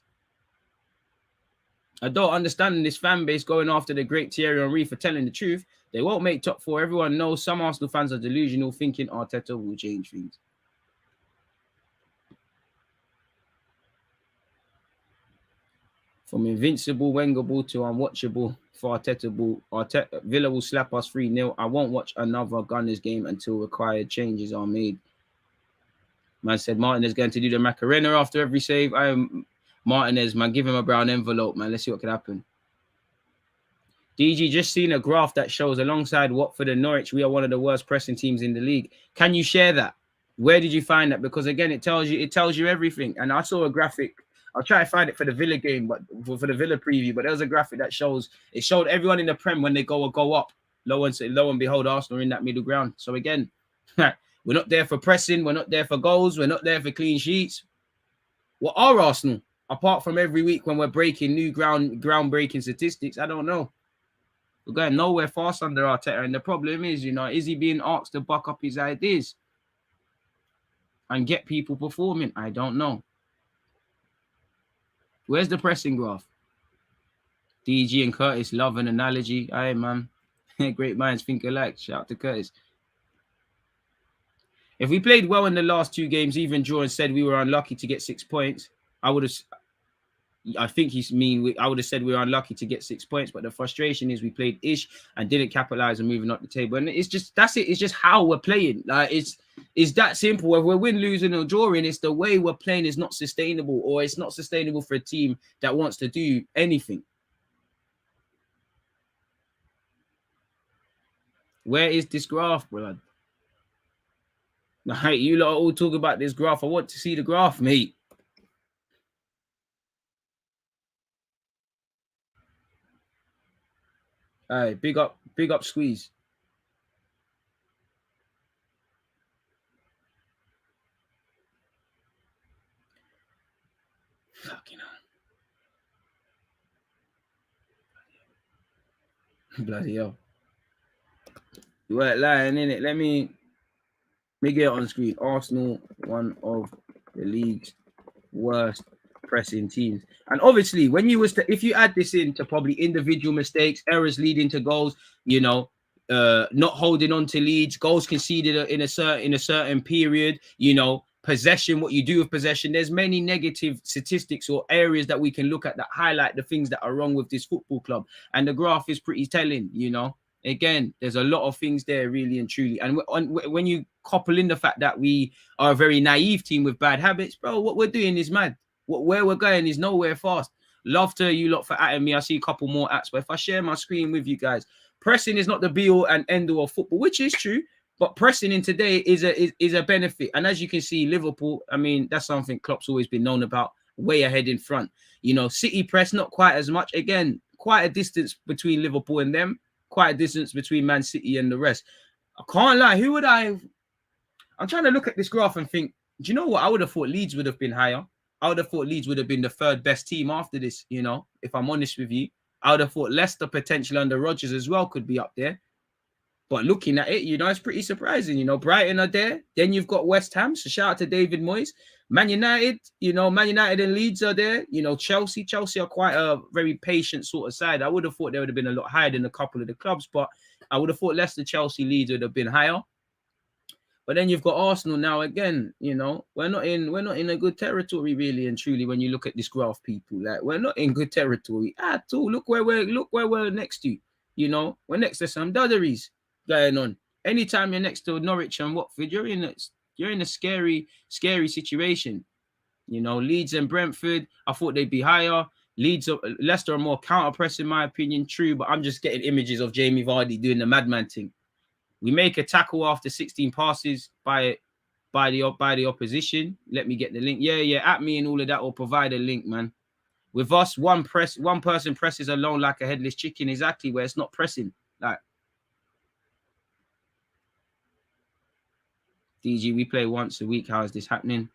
I don't understand this fan base going after the great Thierry Henry for telling the truth. They won't make top 4. Everyone knows some Arsenal fans are delusional, thinking Arteta will change things. From invincible, Wengerable to unwatchable for Arteta, Villa will slap us 3-0. I won't watch another Gunners game until required changes are made. Man said Martinez going to do the Macarena after every save. I am Martinez, man. Give him a brown envelope, man. Let's see what can happen. DG, just seen a graph that shows alongside Watford and Norwich, we are one of the worst pressing teams in the league. Can you share that? Where did you find that? Because again, it tells you everything. And I saw a graphic. I'll try to find it for the Villa game, but for the Villa preview. But there was a graphic that showed everyone in the Prem when they go up. Lo and behold, Arsenal are in that middle ground. So again, we're not there for pressing. We're not there for goals. We're not there for clean sheets. What are Arsenal? Apart from every week when we're breaking new groundbreaking statistics, I don't know. We're going nowhere fast under Arteta. And the problem is, you know, is he being asked to buck up his ideas and get people performing? I don't know. Where's the pressing graph? DG and Curtis love an analogy. Aye, man. Great minds think alike. Shout out to Curtis. If we played well in the last 2 games, even draw, and said we were unlucky to get 6 points, I would have. I think I would have said we were unlucky to get 6 points, but the frustration is we played ish and didn't capitalize on moving up the table. And it's just that's it. It's just how we're playing. Like it's that simple. Whether we're win, losing, or drawing, it's the way we're playing is not sustainable, or it's not sustainable for a team that wants to do anything. Where is this graph, bro? Like, you lot all talk about this graph. I want to see the graph, mate. All right, big up, squeeze. Fucking hell. Bloody hell. You weren't lying, innit? Let me get it on screen. Arsenal, one of the league's worst pressing teams. And obviously, when you if you add this into probably individual mistakes, errors leading to goals, not holding on to leads, goals conceded in a certain period, possession, what you do with possession. There's many negative statistics or areas that we can look at that highlight the things that are wrong with this football club. And the graph is pretty telling, Again, there's a lot of things there, really and truly. And when you couple in the fact that we are a very naive team with bad habits, bro, what we're doing is mad. Where we're going is nowhere fast. Love to you lot for atting me. I see a couple more ats, but if I share my screen with you guys, pressing is not the be-all and end-all of football, which is true. But pressing in today is a benefit. And as you can see, Liverpool, I mean, that's something Klopp's always been known about, way ahead in front. City press, not quite as much. Again, quite a distance between Liverpool and them. Quite a distance between Man City and the rest. I can't lie. I'm trying to look at this graph and think, do you know what? I would have thought Leeds would have been higher. I would have thought Leeds would have been the 3rd best team after this, if I'm honest with you. I would have thought Leicester potential under Rodgers as well could be up there. But looking at it, it's pretty surprising. Brighton are there. Then you've got West Ham. So shout out to David Moyes. Man United, Man United and Leeds are there. Chelsea are quite a very patient sort of side. I would have thought they would have been a lot higher than a couple of the clubs, but I would have thought Leicester, Chelsea, Leeds would have been higher. But then you've got Arsenal now again. We're not in a good territory, really and truly. When you look at this graph, people, like we're not in good territory at all. Look where we're next to. We're next to some dudderies going on. Anytime you're next to Norwich and Watford, you're in a scary situation. Leeds and Brentford, I thought they'd be higher. Leicester are more counter-press in my opinion, true, but I'm just getting images of Jamie Vardy doing the madman thing. We make a tackle after 16 passes by the opposition. Let me get the link. Yeah, at me and all of that, or provide a link, man. With us, one person presses alone like a headless chicken, exactly, where it's not pressing. Like, DG, we play once a week. How is this happening?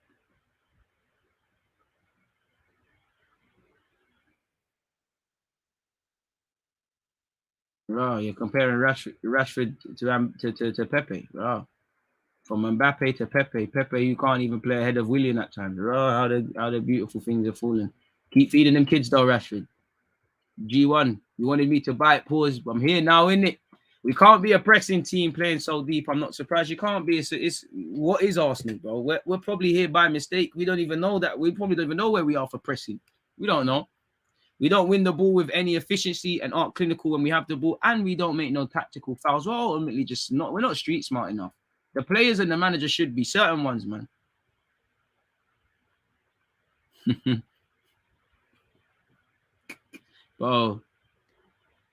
Oh, you're comparing Rashford to Pepe. Oh, from Mbappe to Pepe. Pepe, you can't even play ahead of Willian at times. Oh, how the beautiful things are falling. Keep feeding them kids though, Rashford. G1, you wanted me to bite, pause. I'm here now, innit? We can't be a pressing team playing so deep. I'm not surprised. You can't be. It's what is Arsenal, bro? We're probably here by mistake. We don't even know that. We probably don't even know where we are for pressing. We don't know. We don't win the ball with any efficiency and aren't clinical when we have the ball, and we don't make no tactical fouls. We're ultimately just not. We're not street smart enough. The players and the manager should be certain ones, man. Bro,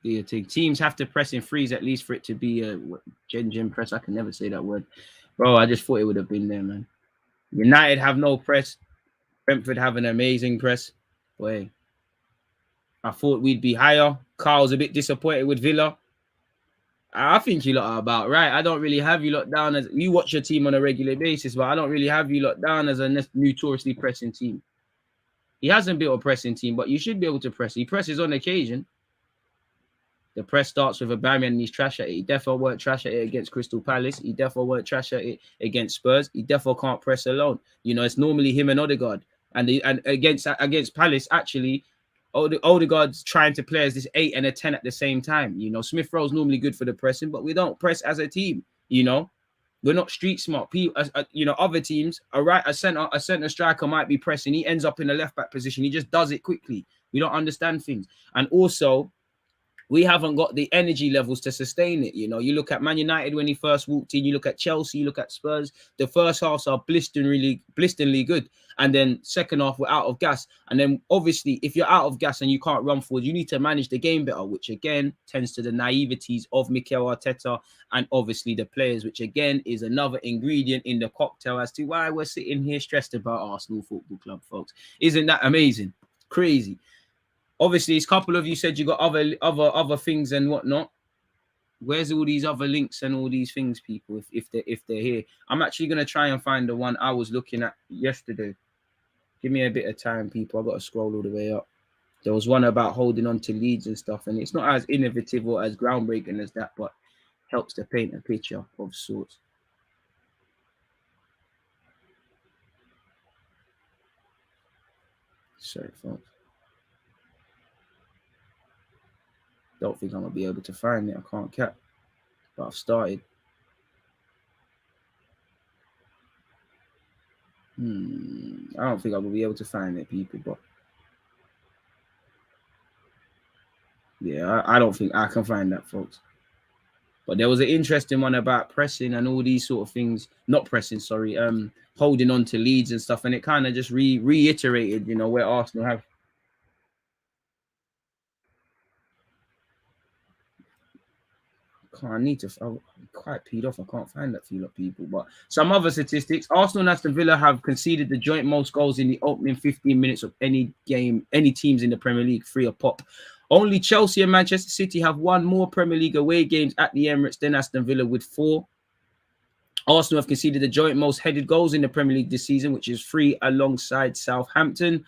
teams have to press in threes at least for it to be a gen press. I can never say that word, bro. I just thought it would have been there, man. United have no press. Brentford have an amazing press. Boy, I thought we'd be higher. Carl's a bit disappointed with Villa. I think you lot are about right. I don't really have you lot down as you watch your team on a regular basis, but I don't really have you lot down as a notoriously pressing team. He hasn't built a pressing team, but you should be able to press. He presses on occasion. The press starts with Aubameyang and he's trash at it. He definitely weren't trash at it against Crystal Palace. He definitely weren't trash at it against Spurs. He definitely can't press alone. It's normally him and Odegaard. And against Palace, actually, Odegaard's trying to play as this 8 and a 10 at the same time. You know, Smith Rowe's normally good for the pressing, but we don't press as a team. You know, we're not street smart. People, you know, other teams, a center striker might be pressing. He ends up in a left back position. He just does it quickly. We don't understand things, and also, we haven't got the energy levels to sustain it. You know, you look at Man United when he first walked in, you look at Chelsea, you look at Spurs, the first halves are blisteringly good. And then second half, we're out of gas. And then obviously, if you're out of gas and you can't run forward, you need to manage the game better, which again tends to the naiveties of Mikel Arteta and obviously the players, which again is another ingredient in the cocktail as to why we're sitting here stressed about Arsenal Football Club, folks. Isn't that amazing? Crazy. Obviously, a couple of you said you got other things and whatnot. Where's all these other links and all these things, people? If they're here, I'm actually gonna try and find the one I was looking at yesterday. Give me a bit of time, people. I've got to scroll all the way up. There was one about holding on to leads and stuff, and it's not as innovative or as groundbreaking as that, but helps to paint a picture of sorts. Sorry, folks. Don't think I'm gonna be able to find it. I can't cap, but I've started. I don't think I'm gonna be able to find it, people. But yeah, I don't think I can find that, folks. But there was an interesting one about pressing and all these sort of things. Not pressing, sorry. Holding on to leads and stuff, and it kind of just reiterated, you know, where Arsenal have. I need to. I'm quite peed off. I can't find that for you lot, people. But some other statistics: Arsenal and Aston Villa have conceded the joint most goals in the opening 15 minutes of any game, any teams in the Premier League, 3 a pop. Only Chelsea and Manchester City have won more Premier League away games at the Emirates than Aston Villa with 4. Arsenal have conceded the joint most headed goals in the Premier League this season, which is 3 alongside Southampton.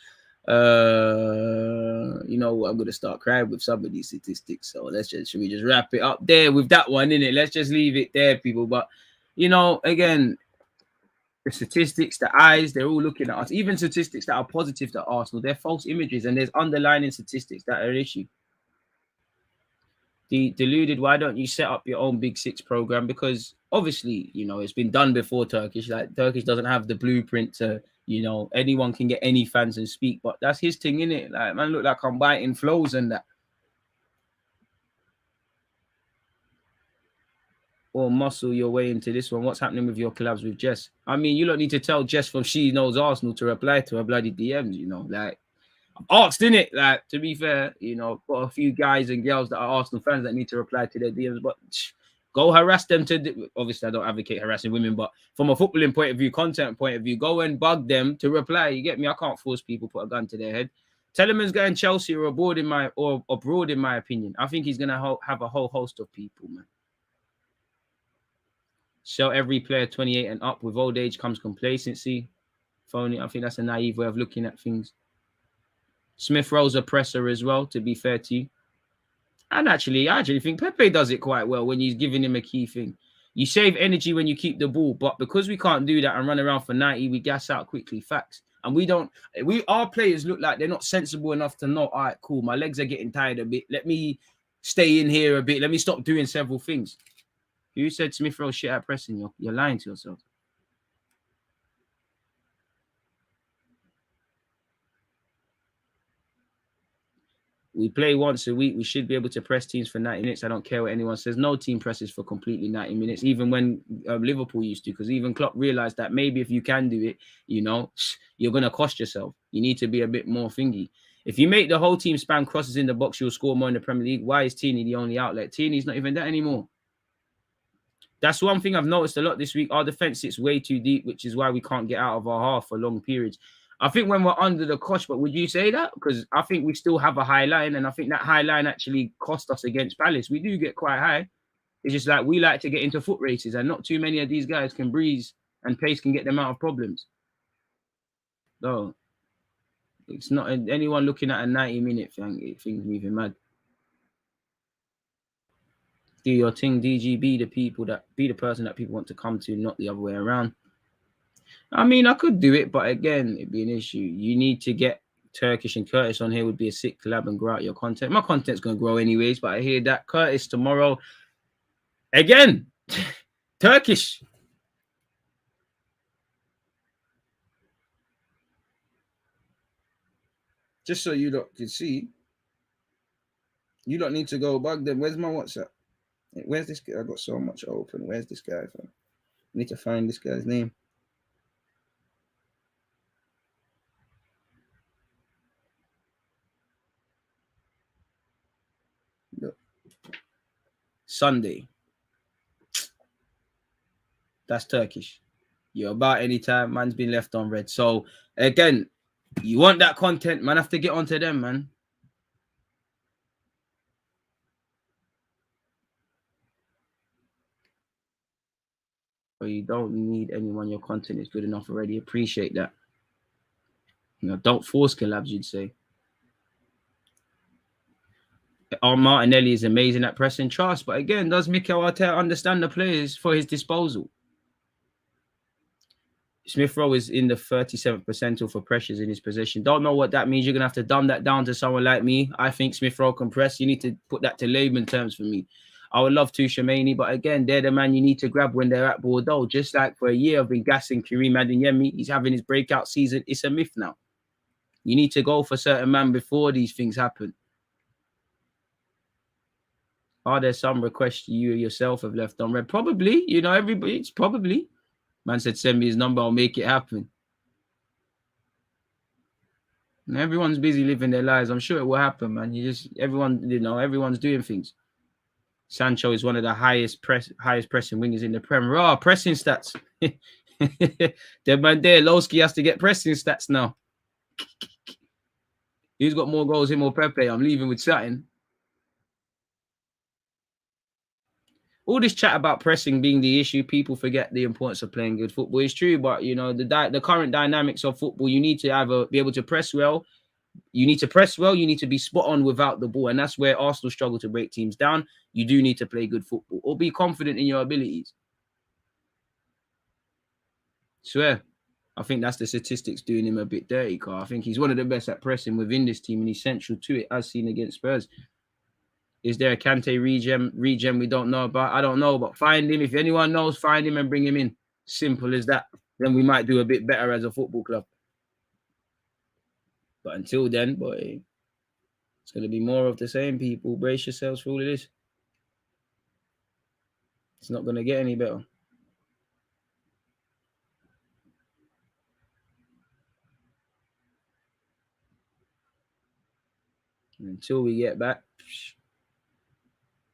You know, I'm going to start crying with some of these statistics. So should we just wrap it up there with that one, innit? Let's just leave it there, people. But, you know, again, the statistics, the eyes, they're all looking at us. Even statistics that are positive to Arsenal, they're false images, and there's underlying statistics that are an issue. Deluded, why don't you set up your own Big Six program? Because obviously, you know, it's been done before Turkish. Like, Turkish doesn't have the blueprint to, you know, anyone can get any fans and speak, but that's his thing, innit? Like, man, look like I'm biting flows and that. Or muscle your way into this one. What's happening with your collabs with Jess? I mean, you don't need to tell Jess from She Knows Arsenal to reply to her bloody DMs, you know, like. Asked, innit? Like, to be fair, you know, got a few guys and girls that are Arsenal fans that need to reply to their DMs, but go harass them obviously, I don't advocate harassing women, but from a footballing point of view, content point of view, go and bug them to reply. You get me? I can't force people put a gun to their head. Telemann's going Chelsea or abroad, in my opinion. I think he's gonna have a whole host of people, man. Sell every player 28 and up. With old age comes complacency. Phony. I think that's a naive way of looking at things. Smith Rowe's a presser as well, to be fair to you. And I actually think Pepe does it quite well when he's giving him a key thing. You save energy when you keep the ball, but because we can't do that and run around for 90, we gas out quickly. Facts. And our players look like they're not sensible enough to know, all right, cool, my legs are getting tired a bit. Let me stay in here a bit. Let me stop doing several things. Who said Smith Rowe shit at pressing? You're lying to yourself. We play once a week. We should be able to press teams for 90 minutes. I don't care what anyone says. No team presses for completely 90 minutes, even when Liverpool used to, because even Klopp realized that maybe if you can do it, you know, you're going to cost yourself. You need to be a bit more thingy. If you make the whole team spam crosses in the box, you'll score more in the Premier League. Why is Tierney the only outlet? Tierney's not even that anymore. That's one thing I've noticed a lot this week. Our defense sits way too deep, which is why we can't get out of our half for long periods. I think when we're under the cosh, but would you say that? Because I think we still have a high line, and I think that high line actually cost us against Palace. We do get quite high. It's just like we like to get into foot races, and not too many of these guys can breeze, and pace can get them out of problems. So it's not anyone looking at a 90-minute thing. Things moving mad. Do your thing, DG. Be the person that people want to come to, not the other way around. I mean, I could do it, but again, it'd be an issue. You need to get Turkish and Curtis on here. Would be a sick collab and grow out your content. My content's gonna grow anyways, but I hear that Curtis tomorrow again. Turkish. Just so you lot can see, you don't need to go bug them. Where's my WhatsApp? Where's this guy? I got so much open. Where's this guy from? I need to find this guy's name. Look. Sunday. That's Turkish. You're about anytime. Man's been left on red. So again, you want that content, man. Have to get onto them, man. But you don't need anyone. Your content is good enough already. Appreciate that. You know, don't force collabs, you'd say. Martinelli is amazing at pressing trust, but again, does Mikel Arteta understand the players for his disposal? Smith Rowe is in the 37th percentile for pressures in his possession. Don't know what that means. You're going to have to dumb that down to someone like me. I think Smith Rowe can press. You need to put that to layman terms for me. I would love to Shemani, but again, they're the man you need to grab when they're at Bordeaux. Just like for a year, I've been gassing Karim Adeyemi. He's having his breakout season. It's a myth now. You need to go for certain man before these things happen. Are there some requests you yourself have left on red? Probably. You know, everybody, it's probably. Man said, send me his number. I'll make it happen. And everyone's busy living their lives. I'm sure it will happen, man. Everyone's doing things. Sancho is one of the highest pressing wingers in the Premier. Pressing stats. The man there, Lowski has to get pressing stats now. Who's got more goals, him or Pepe? I'm leaving with Satin. All this chat about pressing being the issue, people forget the importance of playing good football. It's true, but you know the current dynamics of football, you need to either be able to press well. You need to press well. You need to be spot on without the ball, and that's where Arsenal struggle to break teams down. You do need to play good football or be confident in your abilities. Swear, I think that's the statistics doing him a bit dirty, Carl. I think he's one of the best at pressing within this team, and he's central to it, as seen against Spurs. Is there a Kante regen we don't know about? I don't know, but find him. If anyone knows, find him and bring him in. Simple as that. Then we might do a bit better as a football club. But until then, boy, it's going to be more of the same, people. Brace yourselves for all of this. It's not going to get any better. And until we get back,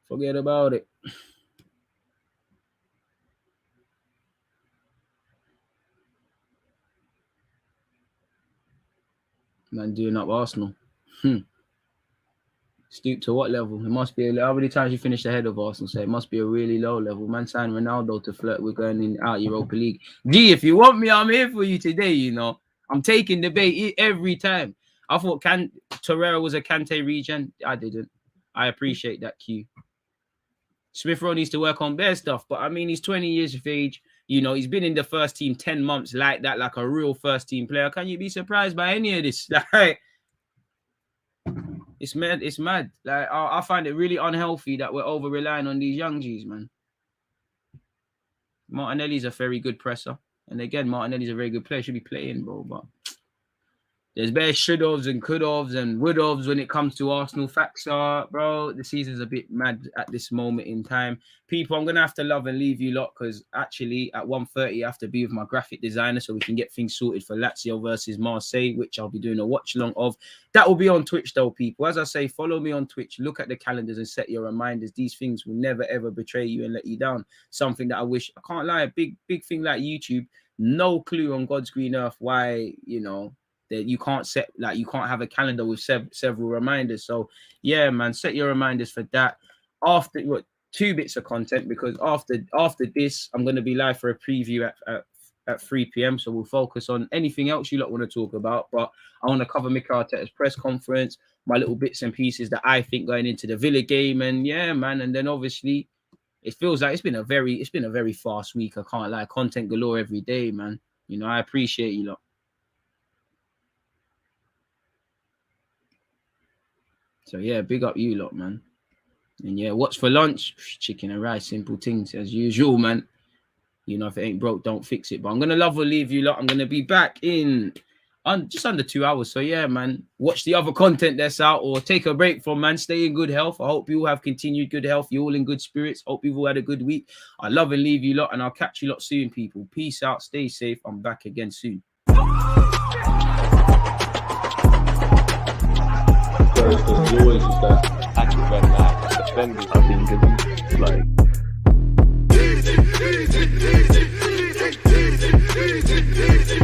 forget about it. Man, doing up Arsenal. Stoop to what level? It must be how many times you finished ahead of Arsenal? So it must be a really low level. Man signed Ronaldo to flirt with going in out Europa League. D, if you want me, I'm here for you today. You know, I'm taking the bait every time. I thought Torreira was a Kante regen. I didn't. I appreciate that, Q. Smith Rowe needs to work on their stuff, but I mean, he's 20 years of age. You know, he's been in the first team 10 months like that, like a real first team player. Can you be surprised by any of this? Like, it's mad. It's mad. Like, I find it really unhealthy that we're over relying on these young G's, man. Martinelli's a very good presser, and again, Martinelli's a very good player. Should be playing, bro, but there's bare should-haves and could-haves and would-haves when it comes to Arsenal. Facts are, bro, the season's a bit mad at this moment in time. People, I'm going to have to love and leave you lot because actually at 1:30 I have to be with my graphic designer so we can get things sorted for Lazio versus Marseille, which I'll be doing a watch-along of. That will be on Twitch, though, people. As I say, follow me on Twitch. Look at the calendars and set your reminders. These things will never, ever betray you and let you down. Something that I wish, I can't lie, a big thing like YouTube, no clue on God's green earth why, you know, that you can't set, like, you can't have a calendar with several reminders. So yeah, man, set your reminders for that. After what, 2 bits of content, because after this I'm going to be live for a preview at 3 p.m. so we'll focus on anything else you lot want to talk about, but I want to cover Mikel Arteta's press conference, my little bits and pieces that I think going into the Villa game, and yeah, man, and then obviously it feels like it's been a very fast week. I can't lie, content galore every day, man. You know, I appreciate you lot. So yeah, big up you lot, man. And yeah, what's for lunch? Chicken and rice, simple things as usual, man. You know, if it ain't broke, don't fix it. But I'm gonna love or leave you lot. I'm gonna be back in just under 2 hours. So yeah, man, watch the other content that's out or take a break from, man. Stay in good health. I hope you all have continued good health. You're all in good spirits. Hope you've all had a good week. I love and leave you lot, and I'll catch you lot soon, people. Peace out. Stay safe. I'm back again soon. There's always just that active red line, defending. I think it's like